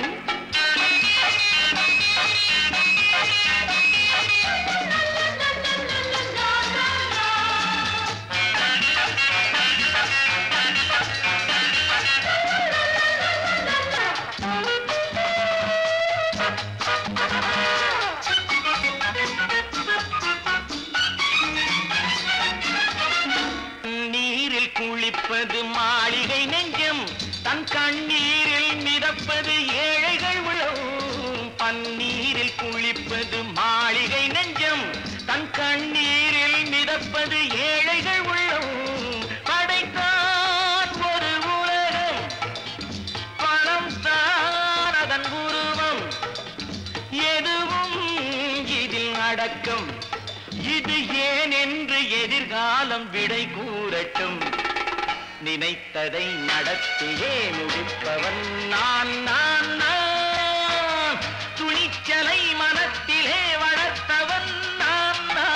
நீரில் குளிப்பது மாளிகை நெஞ்சம், தன் கண்ணீரில் மிதப்பது ஏழைகள் உளம். பன்னீரில் குளிப்பது மாளிகை நெஞ்சம், தன் கண்ணீரில் மிதப்பது ஏழைகள் உள்ளம். படைத்தான் ஒரு உலகம், பணம் தான் அதன் உருவம். எதுவும் இதில் அடக்கம், இது ஏன் என்று எதிர்காலம் விடை கூறட்டும். நினைத்ததை நடத்தியே முடிப்பவன் நான் நான் நான். துணிச்சலை மனத்திலே வளர்த்தவன் நான் நான்.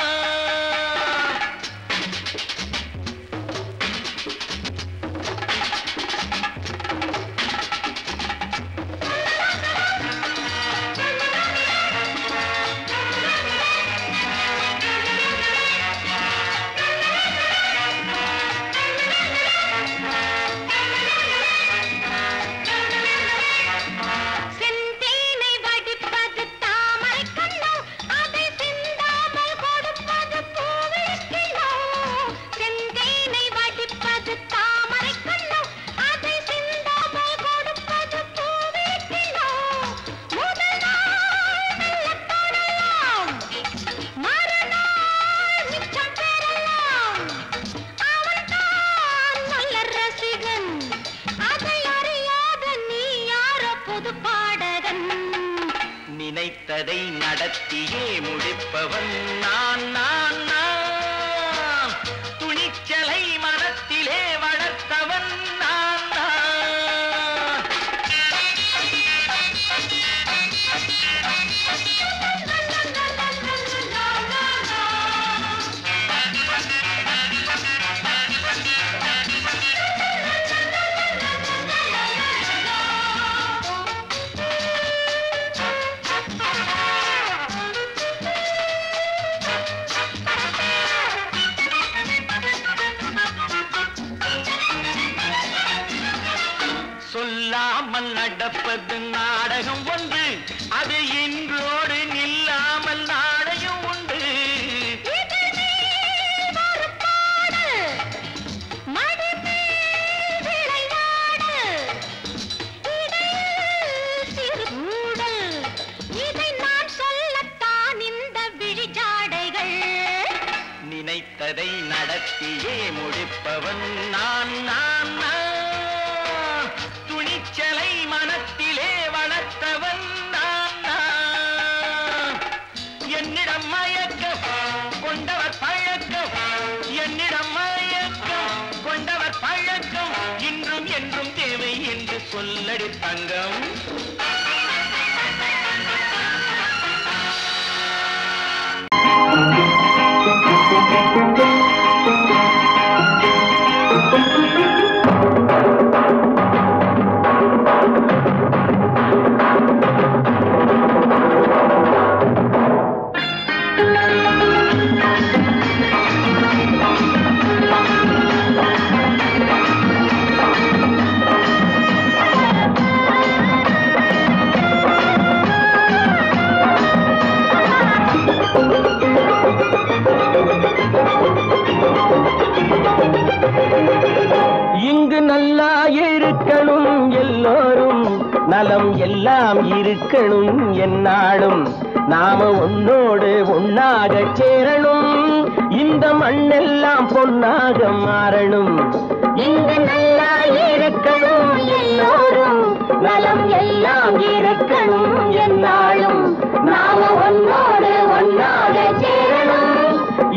செந்தேனை வடிப்பது தாமரை கண்ணோ, அதை சிந்தாமல் கொடுப்பது பூவிளக்கிலோ. செந்தேனை வடிப்பது தாமரை கண்ணோ, அதை சிந்தாமல் கொடுப்பது பூவிளக்கிலோ. முதல் நாள் மெல்ல தொடலாம், மறுநாள் மிச்சம் பெறலாம். அவன்தான் நல்ல ரசிகன், அதை அறியாத நீ யாரோ புது பாடகன். நினைத்ததை நடத்தியே முடிப்பவன் நான் நான் நான். துணிச்சலை மனத்திலே வளர்த்தவன் நான் நான். சொல்லாமல் நடப்பது நாடகம் ஒன்று, அது இன்றோடு நில்லாமல் நாடையும் உண்டு. இதழ் மேல் ஒரு பாடல், மடி மேல் விளையாடு, இடையில் சிறு ஊடல், இதை நான் சொல்லத்தான் இந்த விழிஜாடைகள். நினைத்ததை நடத்தியே முடிப்பவன் நான் நான் நான். துணிச்சலை மனத்திலே வளர்த்தவன் நான் நான். என்னிடம் மயக்கம் கொண்டவர் பழக்கம், என்னிடம் மயக்கம் கொண்டவர் பழக்கம் இன்றும் என்றும் தேவை என்று சொல்லடி தங்கம். நலம் எல்லாம் இருக்கணும் என்னாலும் நாம ஒன்னோடு ஒன்னாக சேரணும் இந்த மண்ணெல்லாம் பொன்னாக மாறணும் இங்கு நல்லா இருக்கணும் எல்லோரும் நலம் எல்லாம் இருக்கணும் என்னாலும் நாம ஒன்னோடு ஒன்னாக சேரணும்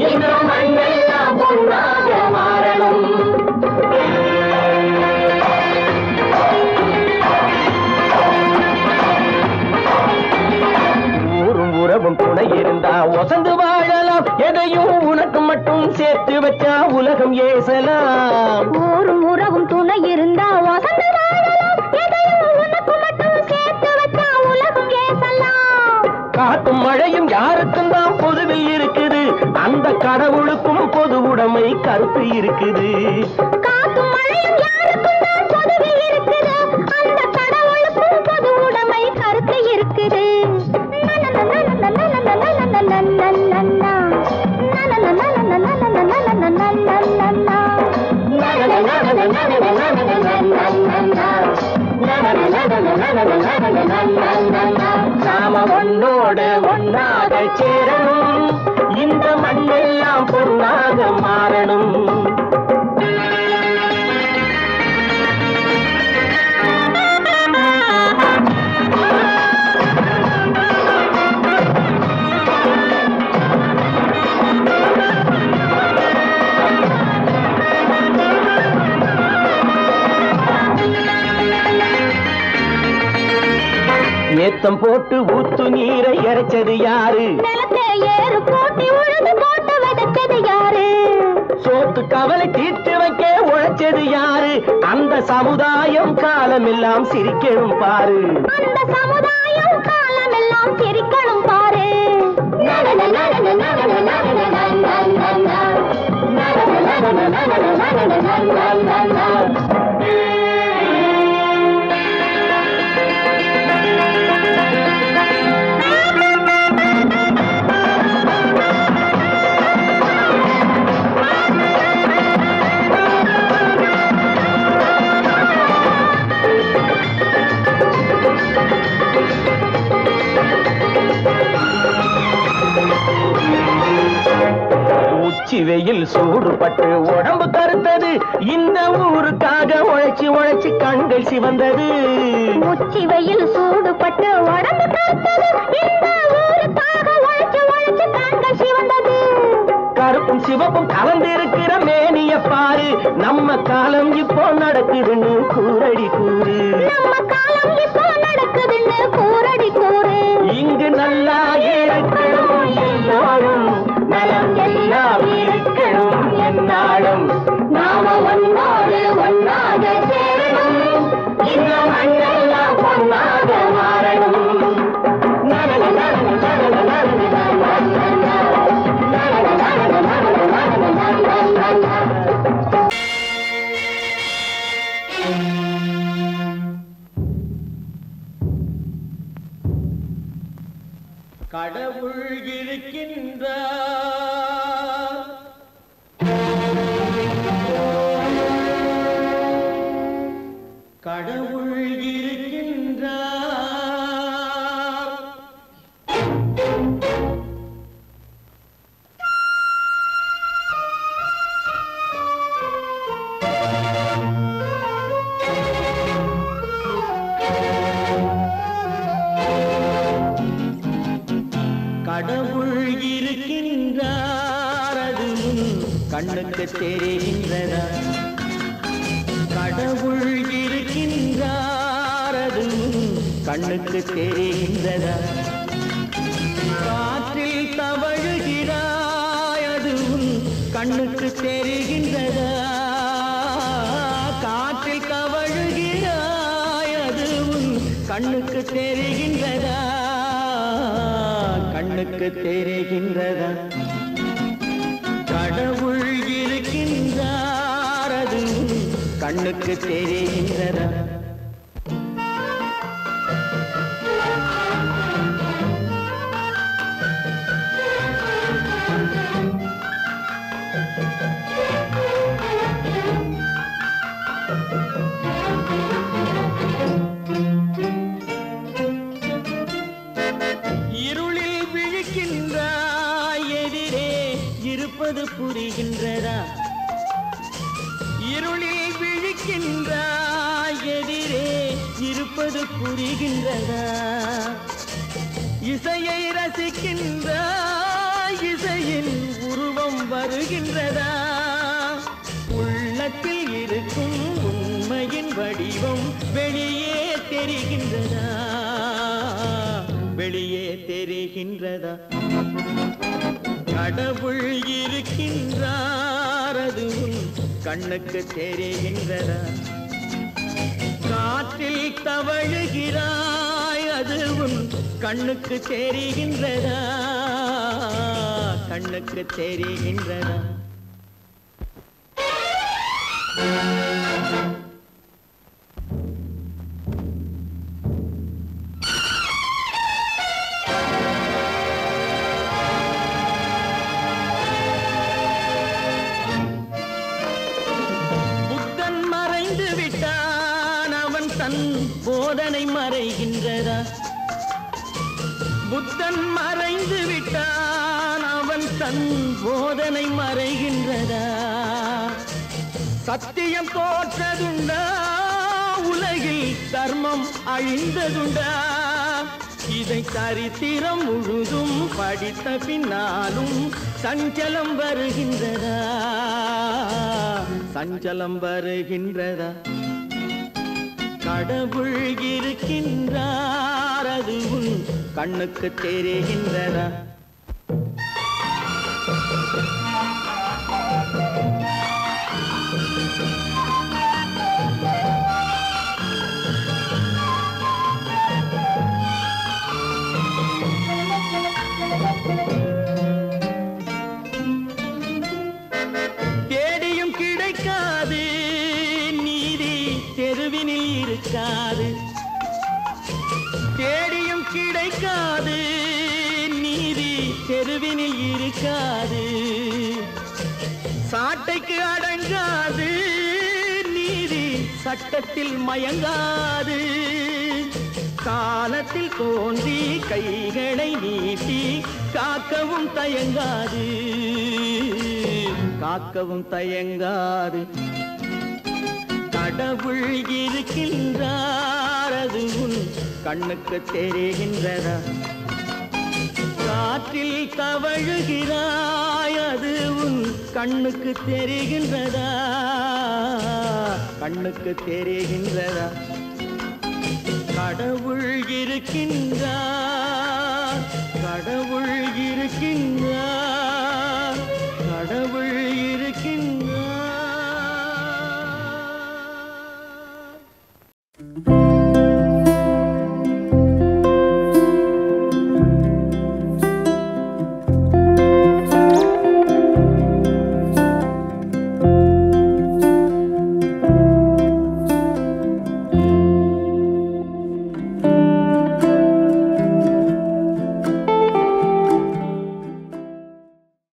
இந்த மண்ணெல்லாம் பொன்னாக மாறணும் உறவும் துணை இருந்தா ஒசந்து வாழலாம் எதையும் உனக்கு மட்டும் சேர்த்து வச்சா உலகம் ஏசலாம் ஊரும் உறவும் துணை இருந்தா ஒசந்து வாழலாம் எதையும் உனக்கு மட்டும் சேர்த்து வச்சா உலகம் ஏசலாம் காத்தும் மழையும் யாருக்கும் தான் பொதுவில் இருக்குது அந்த கடவுளுக்கும் பொது உடைமை கருத்து இருக்குது காத்தும் மழையும் யாருக்கும் தான் பொதுவில் இருக்குது அந்த கடவுளுக்கும் பொது உடைமை கருத்து இருக்குது நாம ஒன்னோடு ஒன்னாக சேரணும் இந்த மண்ணெல்லாம் பொன்னாக மாறணும் ஏத்தம் போட்டு ஊத்து நீரை இறைச்சது யாரு நிலத்தை ஏறு போட்டி உழுது போட்டு விதைச்சது யாரு சோத்து கவலை தீர்த்து வைக்க உழைச்சது யாரு அந்த சமுதாயம் காலமெல்லாம் சிரிக்கணும் பாரு அந்த சமுதாயம் காலமெல்லாம் சிரிக்கணும் பாரு உச்சி வெயில் சூடுபட்டு உடம்பு கருத்தது இந்த ஊருக்காக உழைச்சி உழைச்சி கண்கள் சிவந்தது உச்சி வெயில் சூடுபட்டு உடம்பு கருத்தது இந்த ஊருக்காக உழைச்சு உழைச்சு கண்கள் சிவந்தது கருப்பும் சிவப்பும் கலந்திருக்கிற மேனிய பாரு நம்ம காலம் இப்போ நடக்குதுன்னு கூரடி கூறு நம்ம காலம் இப்போ நடக்குதுன்னு கூரடி கூறு இங்கு நல்லா இருக்கணும் எல்லோரும் நலம் எல்லாம் இருக்கணும் என்னாலும் நாம ஒன்னோடு ஒன்னாக சேரணும் இந்த மண்ணெல்லாம் பொன்னாக மாறணும் கடவுள் இருக்கின்றார் கடவுள் இருக்கின்றார் கடவுள் இருக்கின்றார் அது கண்ணுக்கு தெரிகின்றதா கடவுள் இருக்கின்றார் அது கண்ணுக்கு தெரிகின்றதா காற்றில் தவழுகிறாய் அது கண்ணுக்கு தெரிகின்றதா காற்றில் தவழுகிறாய் அது கண்ணுக்கு தெரிகின்றதா கண்ணுக்கு தெரிகின்றதா கடவுள் இருக்கின்றார் அது கண்ணுக்கு தெரிகின்றதா இருப்பது புரிகின்றதா? இருளில் விழிக்கின்றாய், எதிரே இருப்பது புரிகின்றதா? இசையை ரசிக்கின்றாய், இசையின் உருவம் வருகின்றதா? உள்ளத்தில் இருக்கும் உண்மையின் வடிவம் வெளியே தெரிகின்றதா? வெளியே தெரிகின்றதா? கடவுள் இருக்கின்றார், அது உன் கண்ணுக்கு தெரிகின்றதா? காற்றில் தவழுகிறாய், அது உன் கண்ணுக்கு தெரிகின்றதா? கண்ணுக்கு தெரிகின்றதா? போதனை மறைகின்றதா? புத்தன் மறைந்து விட்டான், அவன் தன் போதனை மறைகின்றதா? சத்தியம் தோற்றதுண்டா? உலகில் தர்மம் அழிந்ததுண்டா? இதை சரித்திரம் முழுதும் படித்த பின்னாலும் சஞ்சலம் வருகின்றதா? சஞ்சலம் வருகின்றதா? கடவுள் இருக்கின்றார், அது உன் கண்ணுக்கு தெரிகின்றதா? தேடியும் கிடைக்காது நீதி, தெருவினில் இருக்காது. தேடியும் கிடைக்காது நீதி, தெருவினில் இருக்காது. சாட்டைக்கு அடங்காது நீதி, சட்டத்தில் மயங்காது. காலத்தில் தோன்றி கைகளை நீட்டி காக்கவும் தயங்காது, காக்கவும் தயங்காது. கடவுள் இருக்கின்றார், அது உன் கண்ணுக்கு தெரிகின்றதா? காற்றில் தவழுகிறாய், அது உன் கண்ணுக்கு தெரிகின்றதா? கண்ணுக்கு தெரிகின்றதா? கடவுள் இருக்கின்றார், கடவுள்